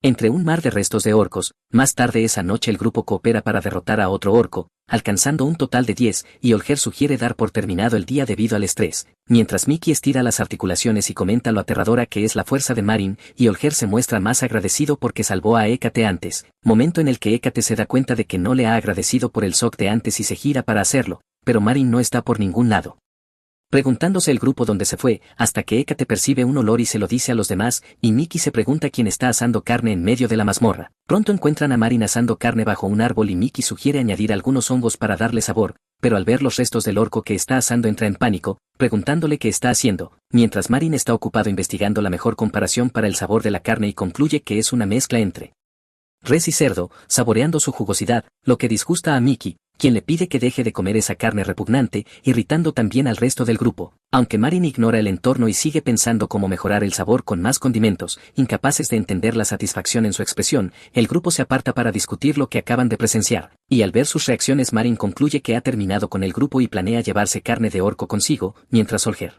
Entre un mar de restos de orcos, más tarde esa noche el grupo coopera para derrotar a otro orco, alcanzando un total de 10, y Olger sugiere dar por terminado el día debido al estrés, mientras Mickey estira las articulaciones y comenta lo aterradora que es la fuerza de Marin, y Olger se muestra más agradecido porque salvó a Hécate antes, momento en el que Hécate se da cuenta de que no le ha agradecido por el shock de antes y se gira para hacerlo, pero Marin no está por ningún lado. Preguntándose el grupo dónde se fue, hasta que Hécate percibe un olor y se lo dice a los demás, y Mickey se pregunta quién está asando carne en medio de la mazmorra. Pronto encuentran a Marin asando carne bajo un árbol y Mickey sugiere añadir algunos hongos para darle sabor, pero al ver los restos del orco que está asando entra en pánico, preguntándole qué está haciendo, mientras Marin está ocupado investigando la mejor comparación para el sabor de la carne y concluye que es una mezcla entre res y cerdo, saboreando su jugosidad, lo que disgusta a Mickey, quien le pide que deje de comer esa carne repugnante, irritando también al resto del grupo. Aunque Marin ignora el entorno y sigue pensando cómo mejorar el sabor con más condimentos, incapaces de entender la satisfacción en su expresión, el grupo se aparta para discutir lo que acaban de presenciar, y al ver sus reacciones Marin concluye que ha terminado con el grupo y planea llevarse carne de orco consigo, mientras Olger,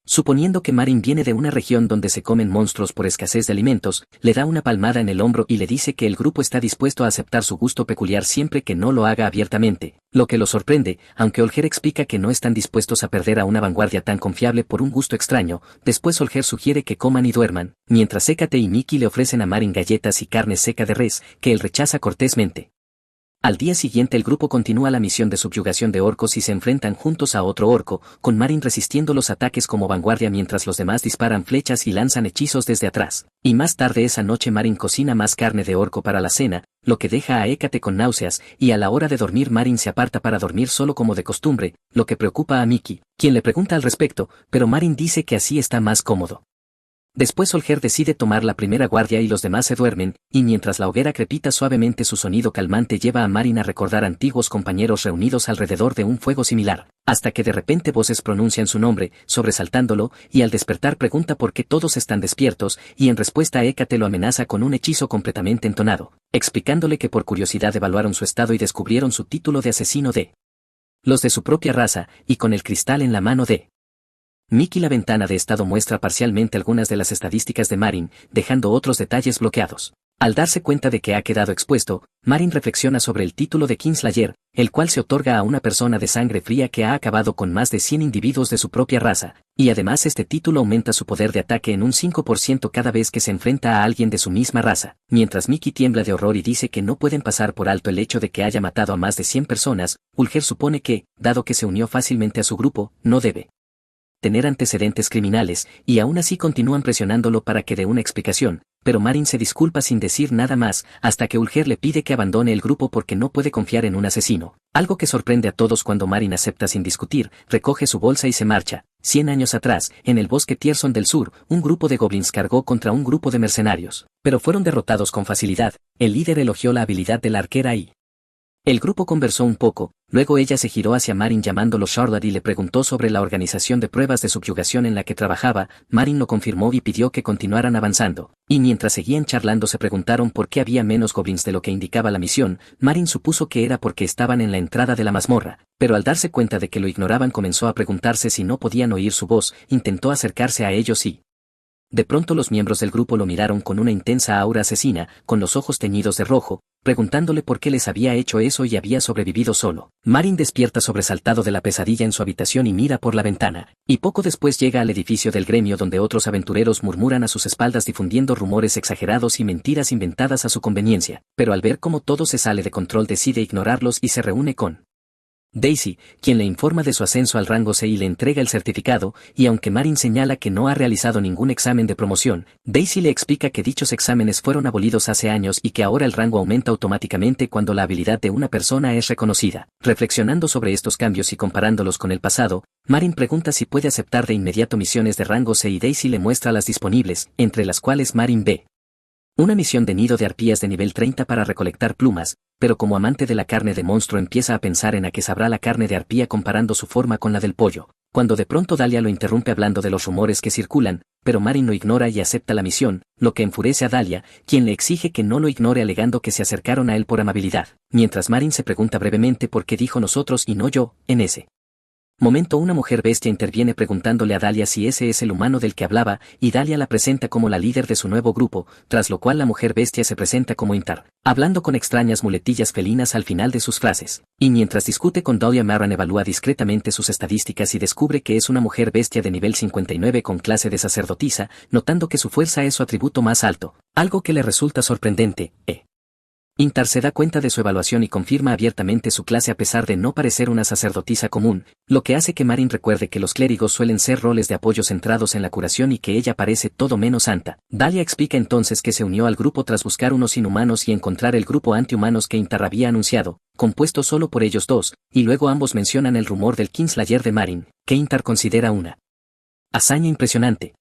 suponiendo que Marin viene de una región donde se comen monstruos por escasez de alimentos, le da una palmada en el hombro y le dice que el grupo está dispuesto a aceptar su gusto peculiar siempre que no lo haga abiertamente, lo que lo sorprende, aunque Olger explica que no están dispuestos a perder a una vanguardia tan confiable por un gusto extraño. Después Olger sugiere que coman y duerman, mientras Hécate y Mickey le ofrecen a Marin galletas y carne seca de res, que él rechaza cortésmente. Al día siguiente el grupo continúa la misión de subyugación de orcos y se enfrentan juntos a otro orco, con Marin resistiendo los ataques como vanguardia mientras los demás disparan flechas y lanzan hechizos desde atrás. Y más tarde esa noche Marin cocina más carne de orco para la cena, lo que deja a Hécate con náuseas, y a la hora de dormir Marin se aparta para dormir solo como de costumbre, lo que preocupa a Mickey, quien le pregunta al respecto, pero Marin dice que así está más cómodo. Después Olger decide tomar la primera guardia y los demás se duermen, y mientras la hoguera crepita suavemente su sonido calmante lleva a Marin a recordar antiguos compañeros reunidos alrededor de un fuego similar, hasta que de repente voces pronuncian su nombre, sobresaltándolo, y al despertar pregunta por qué todos están despiertos, y en respuesta Hécate lo amenaza con un hechizo completamente entonado, explicándole que por curiosidad evaluaron su estado y descubrieron su título de asesino de los de su propia raza, y con el cristal en la mano de Mickey. La ventana de estado muestra parcialmente algunas de las estadísticas de Marin, dejando otros detalles bloqueados. Al darse cuenta de que ha quedado expuesto, Marin reflexiona sobre el título de Kingslayer, el cual se otorga a una persona de sangre fría que ha acabado con más de 100 individuos de su propia raza, y además este título aumenta su poder de ataque en un 5% cada vez que se enfrenta a alguien de su misma raza. Mientras Mickey tiembla de horror y dice que no pueden pasar por alto el hecho de que haya matado a más de 100 personas, Olger supone que, dado que se unió fácilmente a su grupo, no debe tener antecedentes criminales, y aún así continúan presionándolo para que dé una explicación, pero Marin se disculpa sin decir nada más, hasta que Olger le pide que abandone el grupo porque no puede confiar en un asesino, algo que sorprende a todos cuando Marin acepta sin discutir, recoge su bolsa y se marcha. 100 años atrás, en el bosque Tierson del Sur, un grupo de goblins cargó contra un grupo de mercenarios, pero fueron derrotados con facilidad. El líder elogió la habilidad de la arquera y el grupo conversó un poco, luego ella se giró hacia Marin llamándolo Shardad y le preguntó sobre la organización de pruebas de subyugación en la que trabajaba. Marin lo confirmó y pidió que continuaran avanzando, y mientras seguían charlando se preguntaron por qué había menos goblins de lo que indicaba la misión. Marin supuso que era porque estaban en la entrada de la mazmorra, pero al darse cuenta de que lo ignoraban comenzó a preguntarse si no podían oír su voz, intentó acercarse a ellos y de pronto los miembros del grupo lo miraron con una intensa aura asesina, con los ojos teñidos de rojo, preguntándole por qué les había hecho eso y había sobrevivido solo. Marin despierta sobresaltado de la pesadilla en su habitación y mira por la ventana, y poco después llega al edificio del gremio donde otros aventureros murmuran a sus espaldas difundiendo rumores exagerados y mentiras inventadas a su conveniencia, pero al ver cómo todo se sale de control decide ignorarlos y se reúne con Daisy, quien le informa de su ascenso al rango C y le entrega el certificado, y aunque Marin señala que no ha realizado ningún examen de promoción, Daisy le explica que dichos exámenes fueron abolidos hace años y que ahora el rango aumenta automáticamente cuando la habilidad de una persona es reconocida. Reflexionando sobre estos cambios y comparándolos con el pasado, Marin pregunta si puede aceptar de inmediato misiones de rango C y Daisy le muestra las disponibles, entre las cuales Marin ve Una misión de nido de arpías de nivel 30 para recolectar plumas, pero como amante de la carne de monstruo empieza a pensar en a qué sabrá la carne de arpía comparando su forma con la del pollo, cuando de pronto Dahlia lo interrumpe hablando de los rumores que circulan, pero Marin lo ignora y acepta la misión, lo que enfurece a Dahlia, quien le exige que no lo ignore alegando que se acercaron a él por amabilidad, mientras Marin se pregunta brevemente por qué dijo nosotros y no yo, en ese momento una mujer bestia interviene preguntándole a Dahlia si ese es el humano del que hablaba, y Dahlia la presenta como la líder de su nuevo grupo, tras lo cual la mujer bestia se presenta como Intar, hablando con extrañas muletillas felinas al final de sus frases. Y mientras discute con Dahlia, Marin evalúa discretamente sus estadísticas y descubre que es una mujer bestia de nivel 59 con clase de sacerdotisa, notando que su fuerza es su atributo más alto, algo que le resulta sorprendente. Intar se da cuenta de su evaluación y confirma abiertamente su clase a pesar de no parecer una sacerdotisa común, lo que hace que Marin recuerde que los clérigos suelen ser roles de apoyo centrados en la curación y que ella parece todo menos santa. Dahlia explica entonces que se unió al grupo tras buscar unos inhumanos y encontrar el grupo antihumanos que Intar había anunciado, compuesto solo por ellos dos, y luego ambos mencionan el rumor del Kingslayer de Marin, que Intar considera una hazaña impresionante,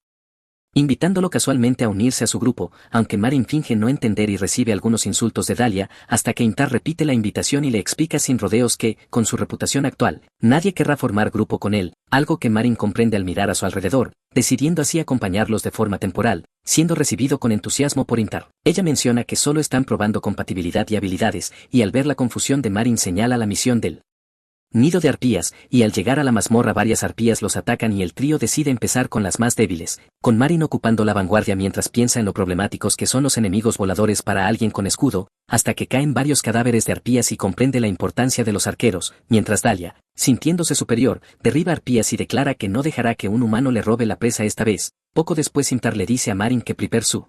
invitándolo casualmente a unirse a su grupo, aunque Marin finge no entender y recibe algunos insultos de Dahlia, hasta que Intar repite la invitación y le explica sin rodeos que, con su reputación actual, nadie querrá formar grupo con él, algo que Marin comprende al mirar a su alrededor, decidiendo así acompañarlos de forma temporal, siendo recibido con entusiasmo por Intar. Ella menciona que solo están probando compatibilidad y habilidades, y al ver la confusión de Marin señala la misión del nido de arpías, y al llegar a la mazmorra varias arpías los atacan y el trío decide empezar con las más débiles, con Marin ocupando la vanguardia mientras piensa en lo problemáticos que son los enemigos voladores para alguien con escudo, hasta que caen varios cadáveres de arpías y comprende la importancia de los arqueros, mientras Dahlia, sintiéndose superior, derriba arpías y declara que no dejará que un humano le robe la presa esta vez. Poco después Intar le dice a Marin que prepare su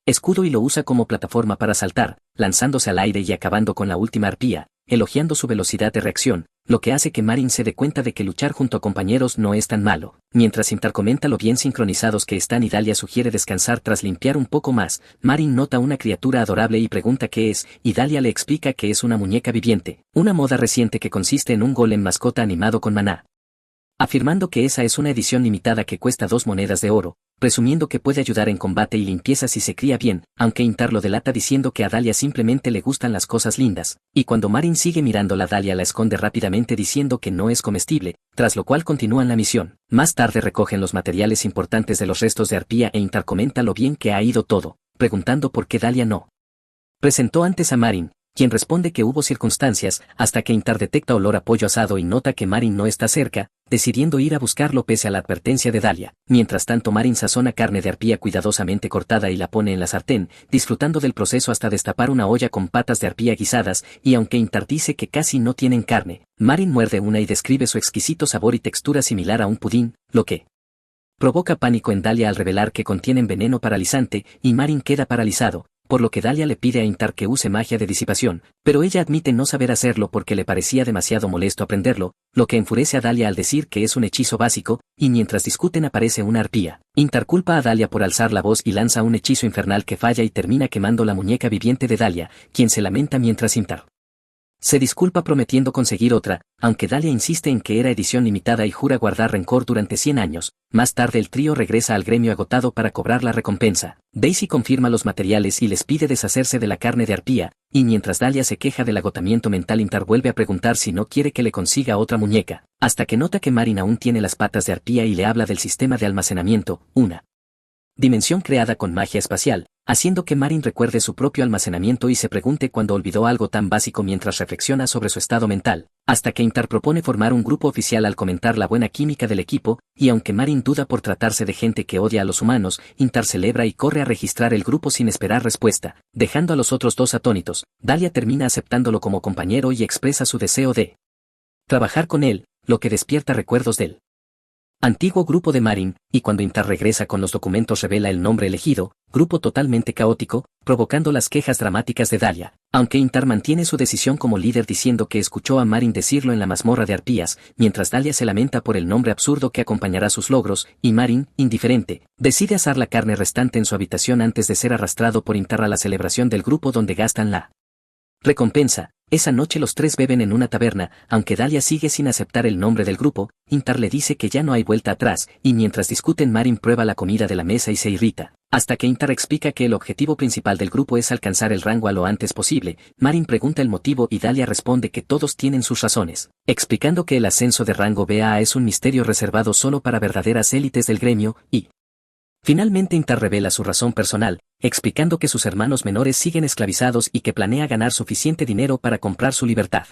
escudo y lo usa como plataforma para saltar, lanzándose al aire y acabando con la última arpía, elogiando su velocidad de reacción, lo que hace que Marin se dé cuenta de que luchar junto a compañeros no es tan malo. Mientras Intar comenta lo bien sincronizados que están y Dahlia sugiere descansar tras limpiar un poco más, Marin nota una criatura adorable y pregunta qué es, y Dahlia le explica que es una muñeca viviente, una moda reciente que consiste en un golem mascota animado con maná, afirmando que esa es una edición limitada que cuesta 2 monedas de oro, presumiendo que puede ayudar en combate y limpieza si se cría bien, aunque Intar lo delata diciendo que a Dahlia simplemente le gustan las cosas lindas, y cuando Marin sigue mirándola Dahlia la esconde rápidamente diciendo que no es comestible, tras lo cual continúan la misión. Más tarde recogen los materiales importantes de los restos de arpía e Intar comenta lo bien que ha ido todo, preguntando por qué Dahlia no presentó antes a Marin, quien responde que hubo circunstancias, hasta que Intar detecta olor a pollo asado y nota que Marin no está cerca, decidiendo ir a buscarlo pese a la advertencia de Dahlia. Mientras tanto Marin sazona carne de arpía cuidadosamente cortada y la pone en la sartén, disfrutando del proceso hasta destapar una olla con patas de arpía guisadas, y aunque Intar dice que casi no tienen carne, Marin muerde una y describe su exquisito sabor y textura similar a un pudín, lo que provoca pánico en Dahlia al revelar que contienen veneno paralizante, y Marin queda paralizado, por lo que Dahlia le pide a Intar que use magia de disipación, pero ella admite no saber hacerlo porque le parecía demasiado molesto aprenderlo, lo que enfurece a Dahlia al decir que es un hechizo básico, y mientras discuten aparece una arpía. Intar culpa a Dahlia por alzar la voz y lanza un hechizo infernal que falla y termina quemando la muñeca viviente de Dahlia, quien se lamenta mientras Intar se disculpa prometiendo conseguir otra, aunque Dahlia insiste en que era edición limitada y jura guardar rencor durante 100 años. Más tarde el trío regresa al gremio agotado para cobrar la recompensa. Daisy confirma los materiales y les pide deshacerse de la carne de arpía, y mientras Dahlia se queja del agotamiento mental Intar vuelve a preguntar si no quiere que le consiga otra muñeca, hasta que nota que Marin aún tiene las patas de arpía y le habla del sistema de almacenamiento, una dimensión creada con magia espacial, haciendo que Marin recuerde su propio almacenamiento y se pregunte cuándo olvidó algo tan básico mientras reflexiona sobre su estado mental, hasta que Intar propone formar un grupo oficial al comentar la buena química del equipo, y aunque Marin duda por tratarse de gente que odia a los humanos, Intar celebra y corre a registrar el grupo sin esperar respuesta, dejando a los otros dos atónitos. Dahlia termina aceptándolo como compañero y expresa su deseo de trabajar con él, lo que despierta recuerdos del antiguo grupo de Marin, y cuando Intar regresa con los documentos revela el nombre elegido, grupo totalmente caótico, provocando las quejas dramáticas de Dahlia, aunque Intar mantiene su decisión como líder diciendo que escuchó a Marin decirlo en la mazmorra de arpías, mientras Dahlia se lamenta por el nombre absurdo que acompañará sus logros, y Marin, indiferente, decide asar la carne restante en su habitación antes de ser arrastrado por Intar a la celebración del grupo donde gastan la Recompensa. Esa noche los tres beben en una taberna, aunque Dahlia sigue sin aceptar el nombre del grupo, Intar le dice que ya no hay vuelta atrás, y mientras discuten Marin prueba la comida de la mesa y se irrita. Hasta que Intar explica que el objetivo principal del grupo es alcanzar el rango a lo antes posible, Marin pregunta el motivo y Dahlia responde que todos tienen sus razones, explicando que el ascenso de rango BA es un misterio reservado solo para verdaderas élites del gremio, y finalmente Intar revela su razón personal, explicando que sus hermanos menores siguen esclavizados y que planea ganar suficiente dinero para comprar su libertad.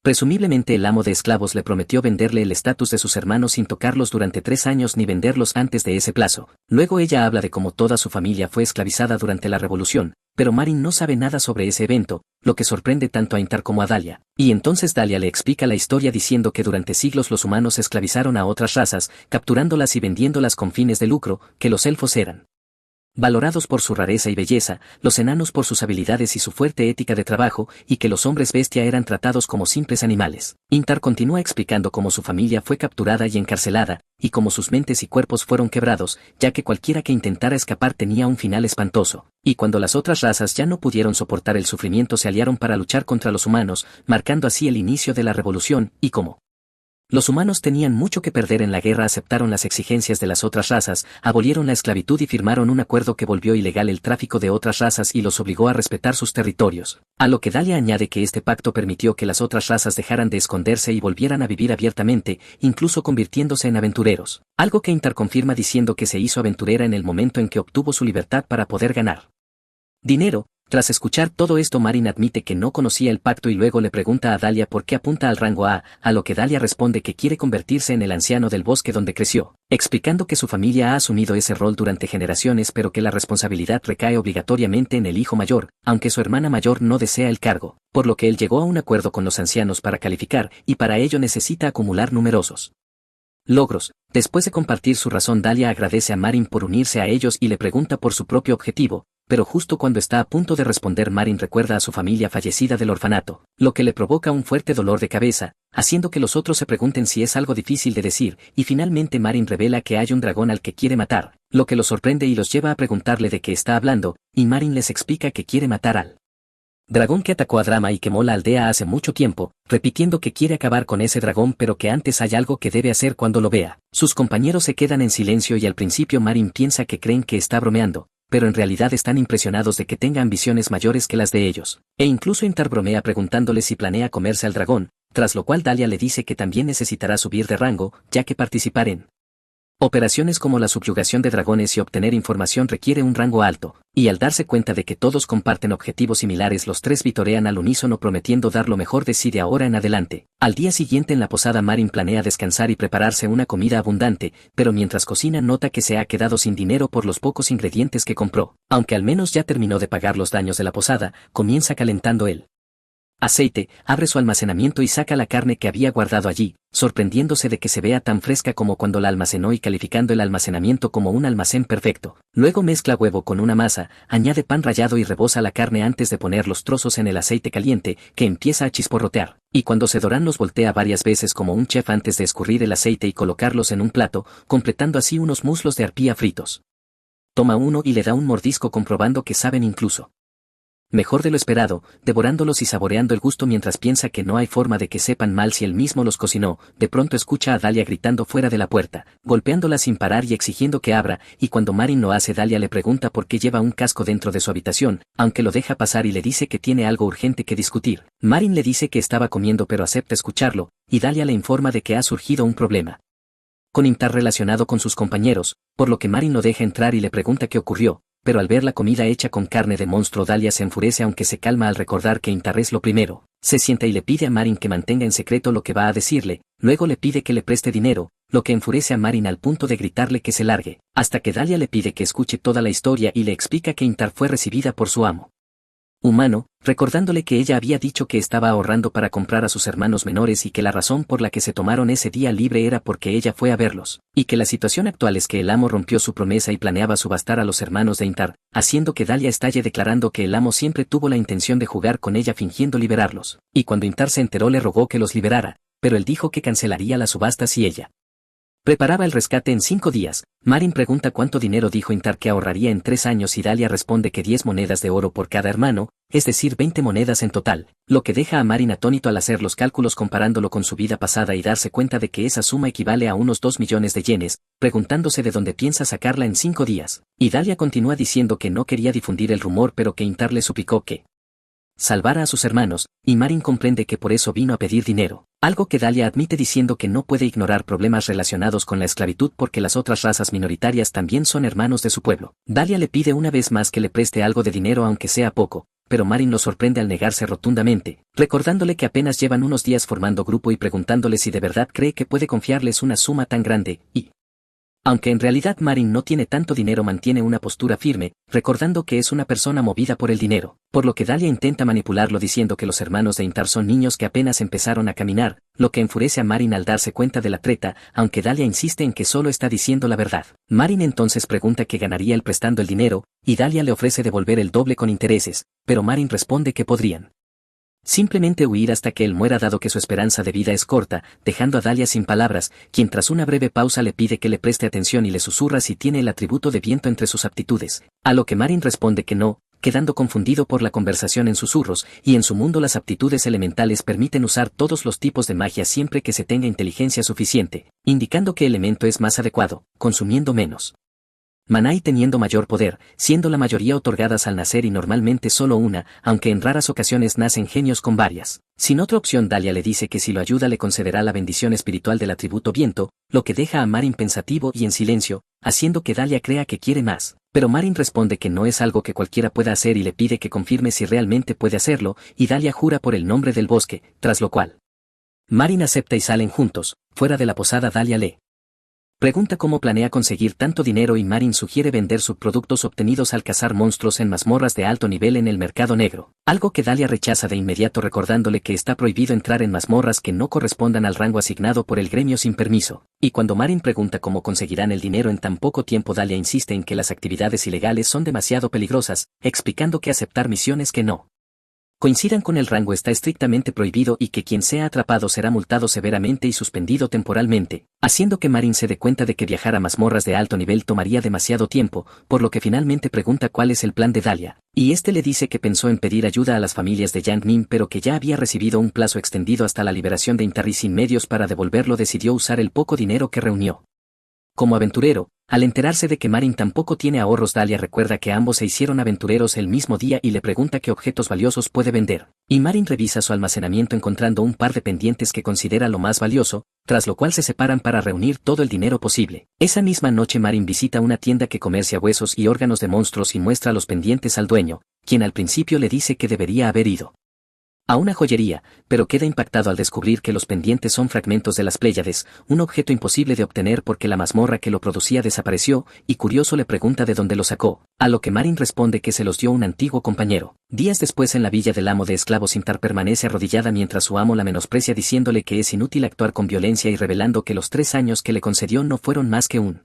Presumiblemente el amo de esclavos le prometió venderle el estatus de sus hermanos sin tocarlos durante 3 años ni venderlos antes de ese plazo. Luego ella habla de cómo toda su familia fue esclavizada durante la revolución, pero Marin no sabe nada sobre ese evento, lo que sorprende tanto a Intar como a Dahlia. Y entonces Dahlia le explica la historia diciendo que durante siglos los humanos esclavizaron a otras razas, capturándolas y vendiéndolas con fines de lucro, que los elfos eran valorados por su rareza y belleza, los enanos por sus habilidades y su fuerte ética de trabajo, y que los hombres bestia eran tratados como simples animales. Intar continúa explicando cómo su familia fue capturada y encarcelada, y cómo sus mentes y cuerpos fueron quebrados, ya que cualquiera que intentara escapar tenía un final espantoso, y cuando las otras razas ya no pudieron soportar el sufrimiento se aliaron para luchar contra los humanos, marcando así el inicio de la revolución, y cómo los humanos tenían mucho que perder en la guerra, aceptaron las exigencias de las otras razas, abolieron la esclavitud y firmaron un acuerdo que volvió ilegal el tráfico de otras razas y los obligó a respetar sus territorios. A lo que Dahlia añade que este pacto permitió que las otras razas dejaran de esconderse y volvieran a vivir abiertamente, incluso convirtiéndose en aventureros. Algo que Intar confirma diciendo que se hizo aventurera en el momento en que obtuvo su libertad para poder ganar dinero. Tras escuchar todo esto Marin admite que no conocía el pacto y luego le pregunta a Dahlia por qué apunta al rango A, a lo que Dahlia responde que quiere convertirse en el anciano del bosque donde creció, explicando que su familia ha asumido ese rol durante generaciones pero que la responsabilidad recae obligatoriamente en el hijo mayor, aunque su hermana mayor no desea el cargo, por lo que él llegó a un acuerdo con los ancianos para calificar, y para ello necesita acumular numerosos logros. Después de compartir su razón Dahlia agradece a Marin por unirse a ellos y le pregunta por su propio objetivo, pero justo cuando está a punto de responder Marin recuerda a su familia fallecida del orfanato, lo que le provoca un fuerte dolor de cabeza, haciendo que los otros se pregunten si es algo difícil de decir, y finalmente Marin revela que hay un dragón al que quiere matar, lo que los sorprende y los lleva a preguntarle de qué está hablando, y Marin les explica que quiere matar al dragón que atacó a Drama y quemó la aldea hace mucho tiempo, repitiendo que quiere acabar con ese dragón pero que antes hay algo que debe hacer cuando lo vea. Sus compañeros se quedan en silencio y al principio Marin piensa que creen que está bromeando, pero en realidad están impresionados de que tenga ambiciones mayores que las de ellos, e incluso Intar bromea preguntándole si planea comerse al dragón, tras lo cual Dahlia le dice que también necesitará subir de rango, ya que participar en operaciones como la subyugación de dragones y obtener información requiere un rango alto, y al darse cuenta de que todos comparten objetivos similares los tres vitorean al unísono prometiendo dar lo mejor de sí de ahora en adelante. Al día siguiente en la posada Marin planea descansar y prepararse una comida abundante, pero mientras cocina nota que se ha quedado sin dinero por los pocos ingredientes que compró. Aunque al menos ya terminó de pagar los daños de la posada, comienza calentando el aceite, abre su almacenamiento y saca la carne que había guardado allí, sorprendiéndose de que se vea tan fresca como cuando la almacenó y calificando el almacenamiento como un almacén perfecto. Luego mezcla huevo con una masa, añade pan rallado y reboza la carne antes de poner los trozos en el aceite caliente, que empieza a chisporrotear, y cuando se doran los voltea varias veces como un chef antes de escurrir el aceite y colocarlos en un plato, completando así unos muslos de arpía fritos. Toma uno y le da un mordisco comprobando que saben incluso mejor de lo esperado, devorándolos y saboreando el gusto mientras piensa que no hay forma de que sepan mal si él mismo los cocinó. De pronto escucha a Dahlia gritando fuera de la puerta, golpeándola sin parar y exigiendo que abra, y cuando Marin lo hace Dahlia le pregunta por qué lleva un casco dentro de su habitación, aunque lo deja pasar y le dice que tiene algo urgente que discutir. Marin le dice que estaba comiendo pero acepta escucharlo, y Dahlia le informa de que ha surgido un problema con Intar relacionado con sus compañeros, por lo que Marin lo deja entrar y le pregunta qué ocurrió, pero al ver la comida hecha con carne de monstruo Dahlia se enfurece aunque se calma al recordar que Intar es lo primero. Se sienta y le pide a Marin que mantenga en secreto lo que va a decirle, luego le pide que le preste dinero, lo que enfurece a Marin al punto de gritarle que se largue, hasta que Dahlia le pide que escuche toda la historia y le explica que Intar fue recibida por su amo humano, recordándole que ella había dicho que estaba ahorrando para comprar a sus hermanos menores y que la razón por la que se tomaron ese día libre era porque ella fue a verlos, y que la situación actual es que el amo rompió su promesa y planeaba subastar a los hermanos de Intar, haciendo que Dahlia estalle declarando que el amo siempre tuvo la intención de jugar con ella fingiendo liberarlos, y cuando Intar se enteró le rogó que los liberara, pero él dijo que cancelaría la subasta si ella Preparaba el rescate en 5 días. Marin pregunta cuánto dinero dijo Intar que ahorraría en 3 años y Dalia responde que 10 monedas de oro por cada hermano, es decir 20 monedas en total, lo que deja a Marin atónito al hacer los cálculos comparándolo con su vida pasada y darse cuenta de que esa suma equivale a unos 2 millones de yenes, preguntándose de dónde piensa sacarla en 5 días. Y Dalia continúa diciendo que no quería difundir el rumor pero que Intar le suplicó que salvara a sus hermanos, y Marin comprende que por eso vino a pedir dinero. Algo que Dalia admite diciendo que no puede ignorar problemas relacionados con la esclavitud porque las otras razas minoritarias también son hermanos de su pueblo. Dalia le pide una vez más que le preste algo de dinero aunque sea poco, pero Marin lo sorprende al negarse rotundamente, recordándole que apenas llevan unos días formando grupo y preguntándole si de verdad cree que puede confiarles una suma tan grande, y aunque en realidad Marin no tiene tanto dinero mantiene una postura firme, recordando que es una persona movida por el dinero, por lo que Dalia intenta manipularlo diciendo que los hermanos de Intar son niños que apenas empezaron a caminar, lo que enfurece a Marin al darse cuenta de la treta, aunque Dalia insiste en que solo está diciendo la verdad. Marin entonces pregunta qué ganaría él prestando el dinero, y Dalia le ofrece devolver el doble con intereses, pero Marin responde que podrían simplemente huir hasta que él muera dado que su esperanza de vida es corta, dejando a Dalia sin palabras, quien tras una breve pausa le pide que le preste atención y le susurra si tiene el atributo de viento entre sus aptitudes, a lo que Marin responde que no, quedando confundido por la conversación en susurros, y en su mundo las aptitudes elementales permiten usar todos los tipos de magia siempre que se tenga inteligencia suficiente, indicando que el elemento es más adecuado, consumiendo menos maná y teniendo mayor poder, siendo la mayoría otorgadas al nacer y normalmente solo una, aunque en raras ocasiones nacen genios con varias. Sin otra opción Dalia le dice que si lo ayuda le concederá la bendición espiritual del atributo viento, lo que deja a Marin pensativo y en silencio, haciendo que Dalia crea que quiere más. Pero Marin responde que no es algo que cualquiera pueda hacer y le pide que confirme si realmente puede hacerlo, y Dalia jura por el nombre del bosque, tras lo cual Marin acepta y salen juntos. Fuera de la posada Dalia le pregunta cómo planea conseguir tanto dinero y Marin sugiere vender subproductos obtenidos al cazar monstruos en mazmorras de alto nivel en el mercado negro, algo que Dalia rechaza de inmediato recordándole que está prohibido entrar en mazmorras que no correspondan al rango asignado por el gremio sin permiso, y cuando Marin pregunta cómo conseguirán el dinero en tan poco tiempo Dalia insiste en que las actividades ilegales son demasiado peligrosas, explicando que aceptar misiones que no coincidan con el rango está estrictamente prohibido y que quien sea atrapado será multado severamente y suspendido temporalmente, haciendo que Marin se dé cuenta de que viajar a mazmorras de alto nivel tomaría demasiado tiempo, por lo que finalmente pregunta cuál es el plan de Dalia, y este le dice que pensó en pedir ayuda a las familias de Yang Nim pero que ya había recibido un plazo extendido hasta la liberación de Intar y sin medios para devolverlo decidió usar el poco dinero que reunió. Como aventurero, al enterarse de que Marin tampoco tiene ahorros Dalia recuerda que ambos se hicieron aventureros el mismo día y le pregunta qué objetos valiosos puede vender, y Marin revisa su almacenamiento encontrando un par de pendientes que considera lo más valioso, tras lo cual se separan para reunir todo el dinero posible. Esa misma noche Marin visita una tienda que comercia huesos y órganos de monstruos y muestra los pendientes al dueño, quien al principio le dice que debería haber ido a una joyería, pero queda impactado al descubrir que los pendientes son fragmentos de las Pléyades, un objeto imposible de obtener porque la mazmorra que lo producía desapareció, y curioso le pregunta de dónde lo sacó, a lo que Marin responde que se los dio un antiguo compañero. Días después en la villa del amo de esclavos Intar permanece arrodillada mientras su amo la menosprecia diciéndole que es inútil actuar con violencia y revelando que los 3 años que le concedió no fueron más que un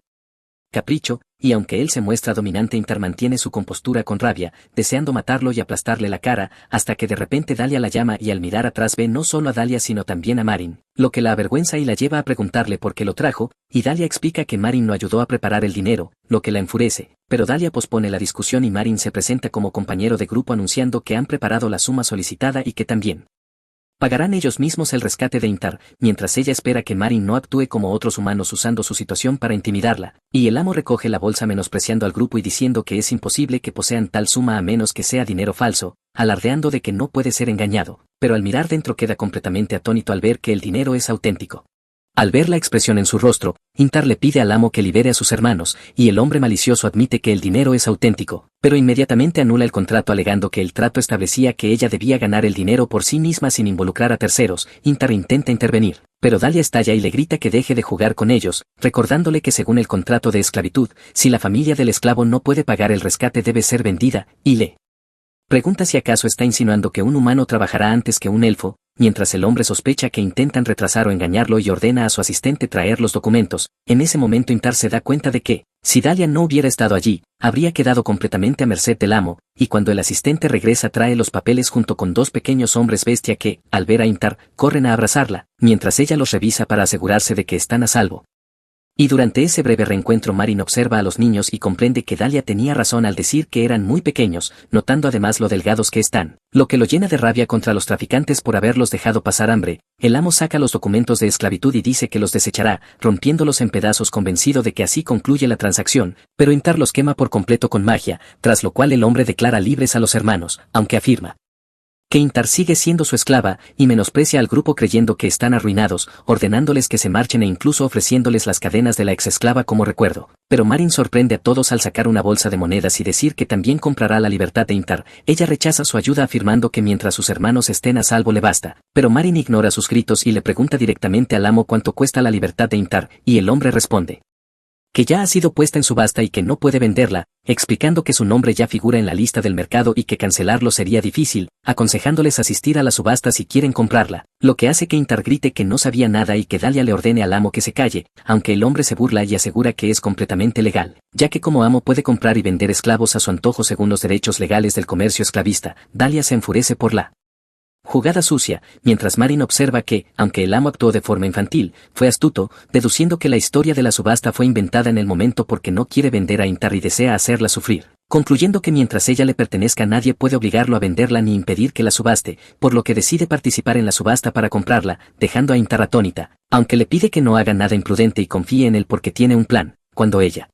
capricho, y aunque él se muestra dominante Intar mantiene su compostura con rabia, deseando matarlo y aplastarle la cara, hasta que de repente Dalia la llama y al mirar atrás ve no solo a Dalia sino también a Marin, lo que la avergüenza y la lleva a preguntarle por qué lo trajo, y Dalia explica que Marin no ayudó a preparar el dinero, lo que la enfurece, pero Dalia pospone la discusión y Marin se presenta como compañero de grupo anunciando que han preparado la suma solicitada y que también pagarán ellos mismos el rescate de Intar, mientras ella espera que Marin no actúe como otros humanos usando su situación para intimidarla, y el amo recoge la bolsa menospreciando al grupo y diciendo que es imposible que posean tal suma a menos que sea dinero falso, alardeando de que no puede ser engañado, pero al mirar dentro queda completamente atónito al ver que el dinero es auténtico. Al ver la expresión en su rostro, Intar le pide al amo que libere a sus hermanos, y el hombre malicioso admite que el dinero es auténtico, pero inmediatamente anula el contrato alegando que el trato establecía que ella debía ganar el dinero por sí misma sin involucrar a terceros. Intar intenta intervenir, pero Dalia estalla y le grita que deje de jugar con ellos, recordándole que según el contrato de esclavitud, si la familia del esclavo no puede pagar el rescate debe ser vendida, y le pregunta si acaso está insinuando que un humano trabajará antes que un elfo, mientras el hombre sospecha que intentan retrasar o engañarlo y ordena a su asistente traer los documentos. En ese momento Intar se da cuenta de que, si Dalia no hubiera estado allí, habría quedado completamente a merced del amo, y cuando el asistente regresa trae los papeles junto con 2 pequeños hombres bestia que, al ver a Intar, corren a abrazarla, mientras ella los revisa para asegurarse de que están a salvo. Y durante ese breve reencuentro Marin observa a los niños y comprende que Dalia tenía razón al decir que eran muy pequeños, notando además lo delgados que están, lo que lo llena de rabia contra los traficantes por haberlos dejado pasar hambre. El amo saca los documentos de esclavitud y dice que los desechará, rompiéndolos en pedazos convencido de que así concluye la transacción, pero Intar los quema por completo con magia, tras lo cual el hombre declara libres a los hermanos, aunque afirma que Intar sigue siendo su esclava, y menosprecia al grupo creyendo que están arruinados, ordenándoles que se marchen e incluso ofreciéndoles las cadenas de la exesclava como recuerdo. Pero Marin sorprende a todos al sacar una bolsa de monedas y decir que también comprará la libertad de Intar. Ella rechaza su ayuda afirmando que mientras sus hermanos estén a salvo le basta, pero Marin ignora sus gritos y le pregunta directamente al amo cuánto cuesta la libertad de Intar, y el hombre responde que ya ha sido puesta en subasta y que no puede venderla, explicando que su nombre ya figura en la lista del mercado y que cancelarlo sería difícil, aconsejándoles asistir a la subasta si quieren comprarla, lo que hace que Intar grite que no sabía nada y que Dalia le ordene al amo que se calle, aunque el hombre se burla y asegura que es completamente legal, ya que como amo puede comprar y vender esclavos a su antojo según los derechos legales del comercio esclavista. Dalia se enfurece por la jugada sucia, mientras Marin observa que, aunque el amo actuó de forma infantil, fue astuto, deduciendo que la historia de la subasta fue inventada en el momento porque no quiere vender a Intar y desea hacerla sufrir, concluyendo que mientras ella le pertenezca nadie puede obligarlo a venderla ni impedir que la subaste, por lo que decide participar en la subasta para comprarla, dejando a Intar atónita, aunque le pide que no haga nada imprudente y confíe en él porque tiene un plan. Cuando ella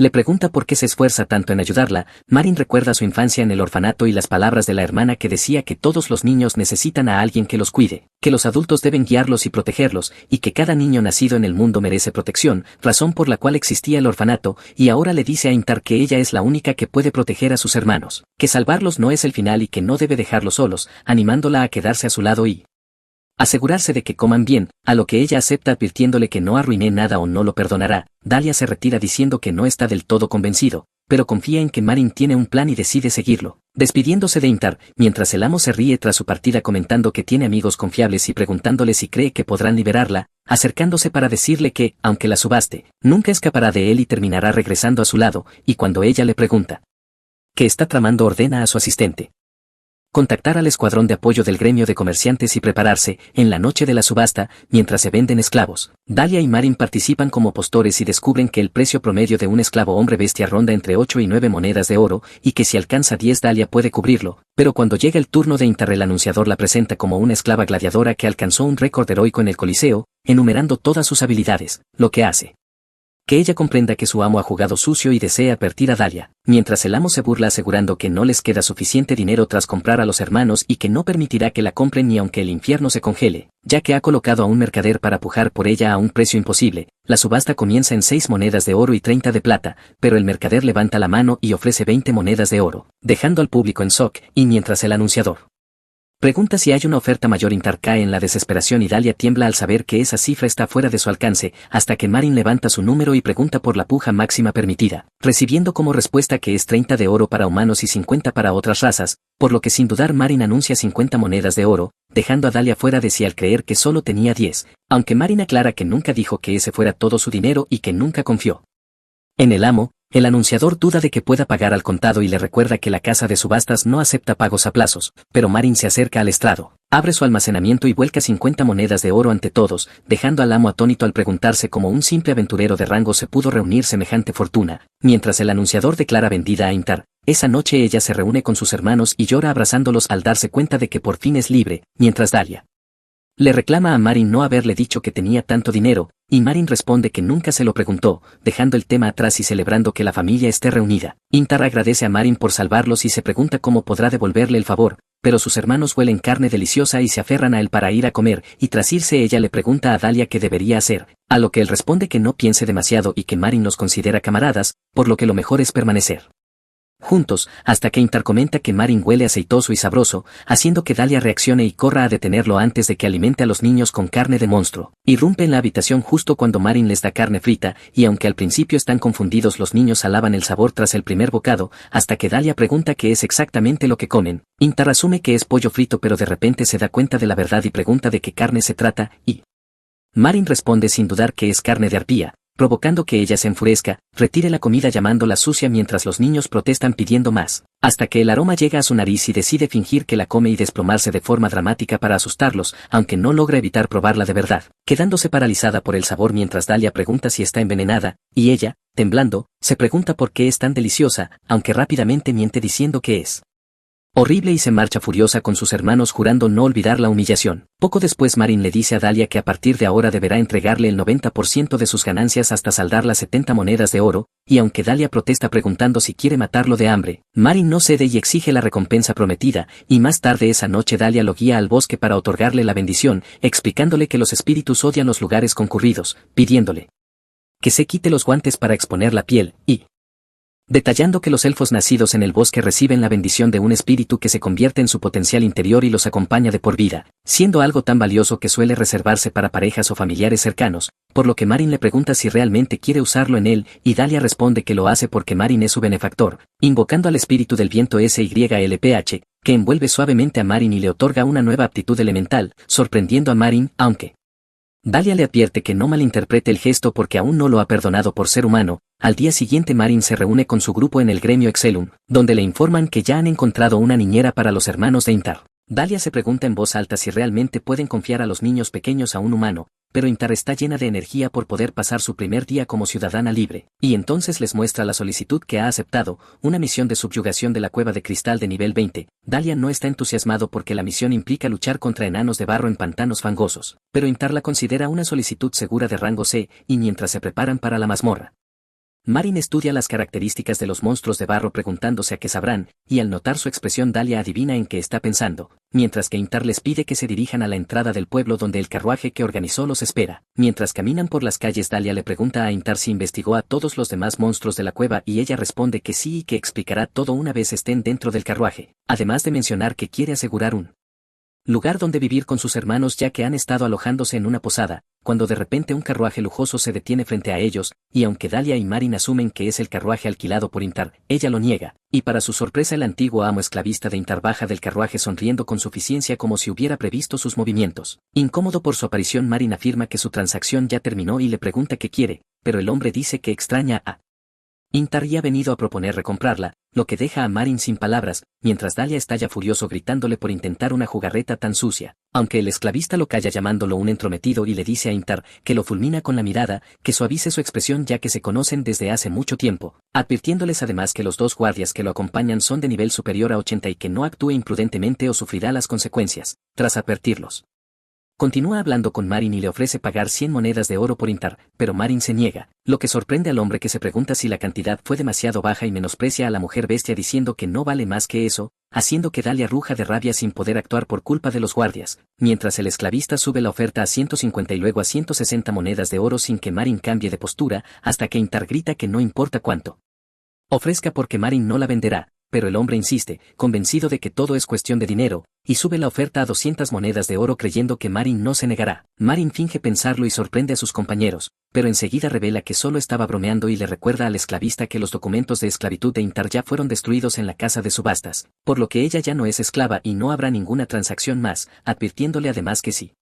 le pregunta por qué se esfuerza tanto en ayudarla, Marin recuerda su infancia en el orfanato y las palabras de la hermana que decía que todos los niños necesitan a alguien que los cuide, que los adultos deben guiarlos y protegerlos, y que cada niño nacido en el mundo merece protección, razón por la cual existía el orfanato, y ahora le dice a Intar que ella es la única que puede proteger a sus hermanos, que salvarlos no es el final y que no debe dejarlos solos, animándola a quedarse a su lado y asegurarse de que coman bien, a lo que ella acepta advirtiéndole que no arruiné nada o no lo perdonará. Dalia se retira diciendo que no está del todo convencido, pero confía en que Marin tiene un plan y decide seguirlo, despidiéndose de Intar, mientras el amo se ríe tras su partida comentando que tiene amigos confiables y preguntándole si cree que podrán liberarla, acercándose para decirle que, aunque la subaste, nunca escapará de él y terminará regresando a su lado, y cuando ella le pregunta qué está tramando ordena a su asistente contactar al escuadrón de apoyo del gremio de comerciantes y prepararse, en la noche de la subasta, mientras se venden esclavos. Dalia y Marin participan como postores y descubren que el precio promedio de un esclavo hombre bestia ronda entre 8 y 9 monedas de oro, y que si alcanza 10 Dalia puede cubrirlo, pero cuando llega el turno de Intar el anunciador la presenta como una esclava gladiadora que alcanzó un récord heroico en el Coliseo, enumerando todas sus habilidades, lo que hace que ella comprenda que su amo ha jugado sucio y desea advertir a Dalia, mientras el amo se burla asegurando que no les queda suficiente dinero tras comprar a los hermanos y que no permitirá que la compren ni aunque el infierno se congele, ya que ha colocado a un mercader para pujar por ella a un precio imposible. La subasta comienza en 6 monedas de oro y 30 de plata, pero el mercader levanta la mano y ofrece 20 monedas de oro, dejando al público en shock, y mientras el anunciador pregunta si hay una oferta mayor, Intar cae en la desesperación y Dalia tiembla al saber que esa cifra está fuera de su alcance, hasta que Marin levanta su número y pregunta por la puja máxima permitida, recibiendo como respuesta que es 30 de oro para humanos y 50 para otras razas, por lo que sin dudar Marin anuncia 50 monedas de oro, dejando a Dalia fuera de sí al creer que solo tenía 10, aunque Marin aclara que nunca dijo que ese fuera todo su dinero y que nunca confió en el amo. El anunciador duda de que pueda pagar al contado y le recuerda que la casa de subastas no acepta pagos a plazos, pero Marin se acerca al estrado, abre su almacenamiento y vuelca 50 monedas de oro ante todos, dejando al amo atónito al preguntarse cómo un simple aventurero de rango se pudo reunir semejante fortuna, mientras el anunciador declara vendida a Intar. Esa noche ella se reúne con sus hermanos y llora abrazándolos al darse cuenta de que por fin es libre, mientras Dalia le reclama a Marin no haberle dicho que tenía tanto dinero, y Marin responde que nunca se lo preguntó, dejando el tema atrás y celebrando que la familia esté reunida. Intar agradece a Marin por salvarlos y se pregunta cómo podrá devolverle el favor, pero sus hermanos huelen carne deliciosa y se aferran a él para ir a comer, y tras irse ella le pregunta a Dalia qué debería hacer, a lo que él responde que no piense demasiado y que Marin los considera camaradas, por lo que lo mejor es permanecer juntos, hasta que Intar comenta que Marin huele aceitoso y sabroso, haciendo que Dalia reaccione y corra a detenerlo antes de que alimente a los niños con carne de monstruo. Irrumpe en la habitación justo cuando Marin les da carne frita, y aunque al principio están confundidos los niños alaban el sabor tras el primer bocado, hasta que Dalia pregunta qué es exactamente lo que comen. Intar asume que es pollo frito pero de repente se da cuenta de la verdad y pregunta de qué carne se trata, y Marin responde sin dudar que es carne de arpía, provocando que ella se enfurezca, retire la comida llamándola sucia mientras los niños protestan pidiendo más, hasta que el aroma llega a su nariz y decide fingir que la come y desplomarse de forma dramática para asustarlos, aunque no logra evitar probarla de verdad, quedándose paralizada por el sabor mientras Dahlia pregunta si está envenenada, y ella, temblando, se pregunta por qué es tan deliciosa, aunque rápidamente miente diciendo que es horrible y se marcha furiosa con sus hermanos jurando no olvidar la humillación. Poco después Marin le dice a Dahlia que a partir de ahora deberá entregarle el 90% de sus ganancias hasta saldar las 70 monedas de oro, y aunque Dahlia protesta preguntando si quiere matarlo de hambre, Marin no cede y exige la recompensa prometida, y más tarde esa noche Dahlia lo guía al bosque para otorgarle la bendición, explicándole que los espíritus odian los lugares concurridos, pidiéndole que se quite los guantes para exponer la piel, y detallando que los elfos nacidos en el bosque reciben la bendición de un espíritu que se convierte en su potencial interior y los acompaña de por vida, siendo algo tan valioso que suele reservarse para parejas o familiares cercanos, por lo que Marin le pregunta si realmente quiere usarlo en él, y Dahlia responde que lo hace porque Marin es su benefactor, invocando al espíritu del viento SYLPH, que envuelve suavemente a Marin y le otorga una nueva aptitud elemental, sorprendiendo a Marin, aunque Dahlia le advierte que no malinterprete el gesto porque aún no lo ha perdonado por ser humano. Al día siguiente Marin se reúne con su grupo en el gremio Excelum, donde le informan que ya han encontrado una niñera para los hermanos de Intar. Dahlia se pregunta en voz alta si realmente pueden confiar a los niños pequeños a un humano, pero Intar está llena de energía por poder pasar su primer día como ciudadana libre, y entonces les muestra la solicitud que ha aceptado, una misión de subyugación de la cueva de cristal de nivel 20. Dahlia no está entusiasmado porque la misión implica luchar contra enanos de barro en pantanos fangosos, pero Intar la considera una solicitud segura de rango C, y mientras se preparan para la mazmorra, Marin estudia las características de los monstruos de barro preguntándose a qué sabrán, y al notar su expresión Dahlia adivina en qué está pensando, mientras que Intar les pide que se dirijan a la entrada del pueblo donde el carruaje que organizó los espera. Mientras caminan por las calles Dahlia le pregunta a Intar si investigó a todos los demás monstruos de la cueva y ella responde que sí y que explicará todo una vez estén dentro del carruaje, además de mencionar que quiere asegurar un lugar donde vivir con sus hermanos ya que han estado alojándose en una posada, cuando de repente un carruaje lujoso se detiene frente a ellos, y aunque Dahlia y Marin asumen que es el carruaje alquilado por Intar, ella lo niega, y para su sorpresa el antiguo amo esclavista de Intar baja del carruaje sonriendo con suficiencia como si hubiera previsto sus movimientos. Incómodo por su aparición Marin afirma que su transacción ya terminó y le pregunta qué quiere, pero el hombre dice que extraña a Intar y ha venido a proponer recomprarla, lo que deja a Marin sin palabras, mientras Dahlia estalla furioso gritándole por intentar una jugarreta tan sucia, aunque el esclavista lo calla llamándolo un entrometido y le dice a Intar, que lo fulmina con la mirada, que suavice su expresión ya que se conocen desde hace mucho tiempo, advirtiéndoles además que los dos guardias que lo acompañan son de nivel superior a 80 y que no actúe imprudentemente o sufrirá las consecuencias. Tras advertirlos, continúa hablando con Marin y le ofrece pagar 100 monedas de oro por Intar, pero Marin se niega, lo que sorprende al hombre que se pregunta si la cantidad fue demasiado baja y menosprecia a la mujer bestia diciendo que no vale más que eso, haciendo que Dahlia ruja de rabia sin poder actuar por culpa de los guardias, mientras el esclavista sube la oferta a 150 y luego a 160 monedas de oro sin que Marin cambie de postura, hasta que Intar grita que no importa cuánto ofrezca porque Marin no la venderá. Pero el hombre insiste, convencido de que todo es cuestión de dinero, y sube la oferta a 200 monedas de oro creyendo que Marin no se negará. Marin finge pensarlo y sorprende a sus compañeros, pero enseguida revela que solo estaba bromeando y le recuerda al esclavista que los documentos de esclavitud de Intar ya fueron destruidos en la casa de subastas, por lo que ella ya no es esclava y no habrá ninguna transacción más, advirtiéndole además que sí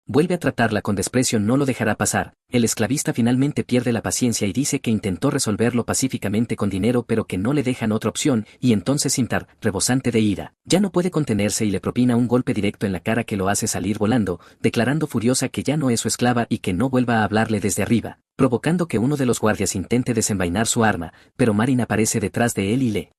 vuelve a tratarla con desprecio no lo dejará pasar. El esclavista finalmente pierde la paciencia y dice que intentó resolverlo pacíficamente con dinero pero que no le dejan otra opción, y entonces Intar, rebosante de ira, ya no puede contenerse y le propina un golpe directo en la cara que lo hace salir volando, declarando furiosa que ya no es su esclava y que no vuelva a hablarle desde arriba, provocando que uno de los guardias intente desenvainar su arma, pero Marin aparece detrás de él y le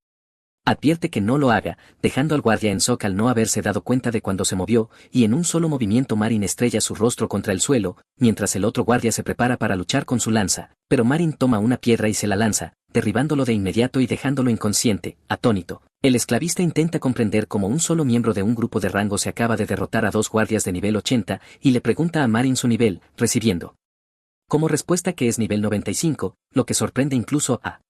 advierte que no lo haga, dejando al guardia en shock al no haberse dado cuenta de cuando se movió, y en un solo movimiento Marin estrella su rostro contra el suelo, mientras el otro guardia se prepara para luchar con su lanza, pero Marin toma una piedra y se la lanza, derribándolo de inmediato y dejándolo inconsciente, atónito. El esclavista intenta comprender cómo un solo miembro de un grupo de rango se acaba de derrotar a dos guardias de nivel 80, y le pregunta a Marin su nivel, recibiendo como respuesta que es nivel 95, lo que sorprende incluso a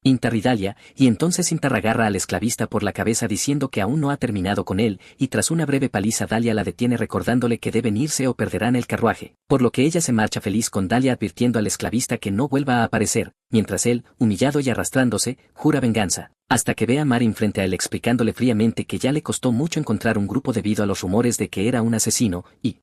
Intar y Dahlia, y entonces Intar agarra al esclavista por la cabeza diciendo que aún no ha terminado con él, y tras una breve paliza Dahlia la detiene recordándole que deben irse o perderán el carruaje, por lo que ella se marcha feliz con Dahlia advirtiendo al esclavista que no vuelva a aparecer, mientras él, humillado y arrastrándose, jura venganza, hasta que ve a Marin frente a él explicándole fríamente que ya le costó mucho encontrar un grupo debido a los rumores de que era un asesino, y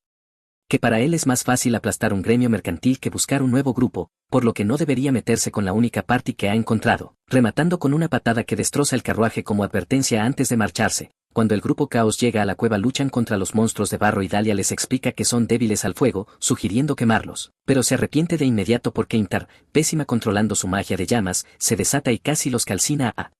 Que para él es más fácil aplastar un gremio mercantil que buscar un nuevo grupo, por lo que no debería meterse con la única party que ha encontrado, rematando con una patada que destroza el carruaje como advertencia antes de marcharse. Cuando el grupo Caos llega a la cueva luchan contra los monstruos de barro y Dahlia les explica que son débiles al fuego, sugiriendo quemarlos, pero se arrepiente de inmediato porque Intar, pésima controlando su magia de llamas, se desata y casi los calcina a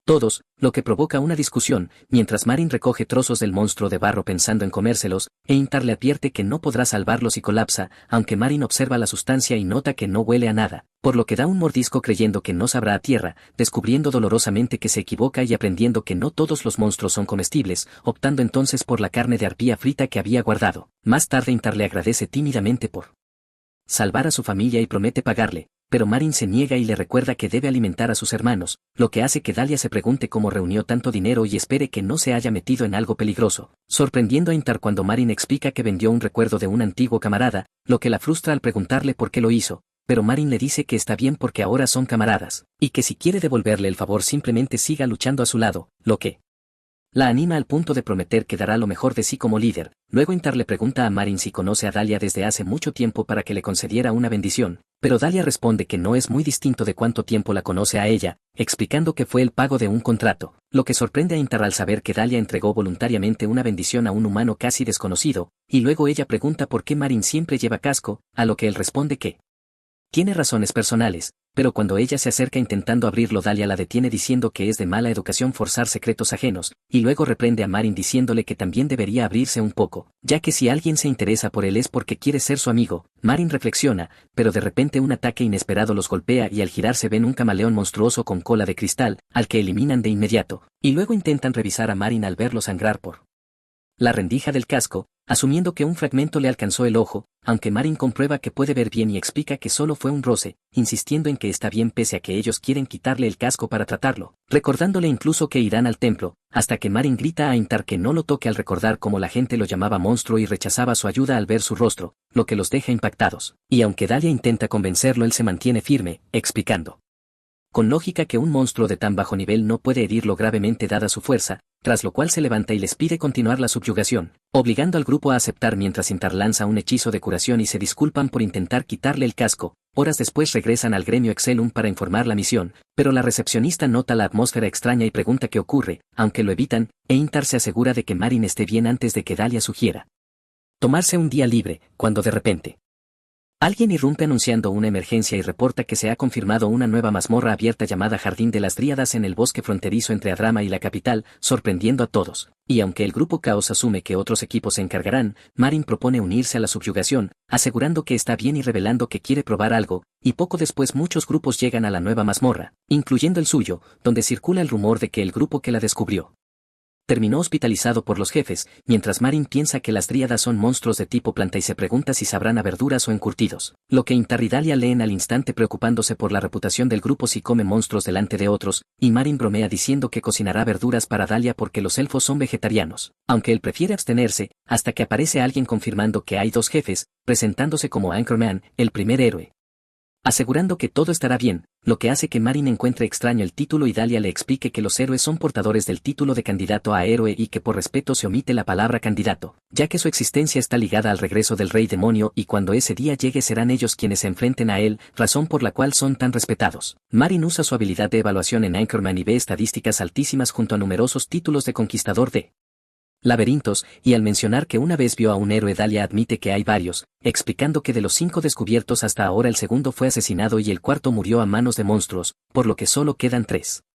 todos, lo que provoca una discusión, mientras Marin recoge trozos del monstruo de barro pensando en comérselos, e Intar le advierte que no podrá salvarlos y colapsa, aunque Marin observa la sustancia y nota que no huele a nada, por lo que da un mordisco creyendo que no sabrá a tierra, descubriendo dolorosamente que se equivoca y aprendiendo que no todos los monstruos son comestibles, optando entonces por la carne de arpía frita que había guardado. Más tarde Intar le agradece tímidamente por salvar a su familia y promete pagarle, pero Marin se niega y le recuerda que debe alimentar a sus hermanos, lo que hace que Dahlia se pregunte cómo reunió tanto dinero y espere que no se haya metido en algo peligroso, sorprendiendo a Intar cuando Marin explica que vendió un recuerdo de un antiguo camarada, lo que la frustra al preguntarle por qué lo hizo, pero Marin le dice que está bien porque ahora son camaradas, y que si quiere devolverle el favor simplemente siga luchando a su lado, lo que la anima al punto de prometer que dará lo mejor de sí como líder. Luego Intar le pregunta a Marin si conoce a Dahlia desde hace mucho tiempo para que le concediera una bendición, pero Dahlia responde que no es muy distinto de cuánto tiempo la conoce a ella, explicando que fue el pago de un contrato, lo que sorprende a Intar al saber que Dahlia entregó voluntariamente una bendición a un humano casi desconocido, y luego ella pregunta por qué Marin siempre lleva casco, a lo que él responde que tiene razones personales, pero cuando ella se acerca intentando abrirlo Dahlia la detiene diciendo que es de mala educación forzar secretos ajenos, y luego reprende a Marin diciéndole que también debería abrirse un poco, ya que si alguien se interesa por él es porque quiere ser su amigo. Marin reflexiona, pero de repente un ataque inesperado los golpea y al girarse ven un camaleón monstruoso con cola de cristal, al que eliminan de inmediato, y luego intentan revisar a Marin al verlo sangrar por la rendija del casco, asumiendo que un fragmento le alcanzó el ojo, aunque Marin comprueba que puede ver bien y explica que solo fue un roce, insistiendo en que está bien pese a que ellos quieren quitarle el casco para tratarlo, recordándole incluso que irán al templo, hasta que Marin grita a Intar que no lo toque al recordar cómo la gente lo llamaba monstruo y rechazaba su ayuda al ver su rostro, lo que los deja impactados, y aunque Dahlia intenta convencerlo él se mantiene firme, explicando con lógica que un monstruo de tan bajo nivel no puede herirlo gravemente dada su fuerza, tras lo cual se levanta y les pide continuar la subyugación, obligando al grupo a aceptar mientras Intar lanza un hechizo de curación y se disculpan por intentar quitarle el casco. Horas después regresan al gremio Excelum para informar la misión, pero la recepcionista nota la atmósfera extraña y pregunta qué ocurre, aunque lo evitan, e Intar se asegura de que Marin esté bien antes de que Dahlia sugiera tomarse un día libre, cuando de repente alguien irrumpe anunciando una emergencia y reporta que se ha confirmado una nueva mazmorra abierta llamada Jardín de las Dríadas en el bosque fronterizo entre Adrama y la capital, sorprendiendo a todos. Y aunque el grupo Caos asume que otros equipos se encargarán, Marin propone unirse a la subyugación, asegurando que está bien y revelando que quiere probar algo, y poco después muchos grupos llegan a la nueva mazmorra, incluyendo el suyo, donde circula el rumor de que el grupo que la descubrió terminó hospitalizado por los jefes, mientras Marin piensa que las dríadas son monstruos de tipo planta y se pregunta si sabrán a verduras o encurtidos, lo que Intar y Dahlia leen al instante preocupándose por la reputación del grupo si come monstruos delante de otros, y Marin bromea diciendo que cocinará verduras para Dahlia porque los elfos son vegetarianos, aunque él prefiere abstenerse, hasta que aparece alguien confirmando que hay dos jefes, presentándose como Anchorman, el primer héroe, asegurando que todo estará bien, lo que hace que Marin encuentre extraño el título y Dahlia le explique que los héroes son portadores del título de candidato a héroe y que por respeto se omite la palabra candidato, ya que su existencia está ligada al regreso del rey demonio y cuando ese día llegue serán ellos quienes se enfrenten a él, razón por la cual son tan respetados. Marin usa su habilidad de evaluación en Anchorman y ve estadísticas altísimas junto a numerosos títulos de conquistador de laberintos, y al mencionar que una vez vio a un héroe Dahlia admite que hay varios, explicando que de los 5 descubiertos hasta ahora el segundo fue asesinado y el cuarto murió a manos de monstruos, por lo que solo quedan 3.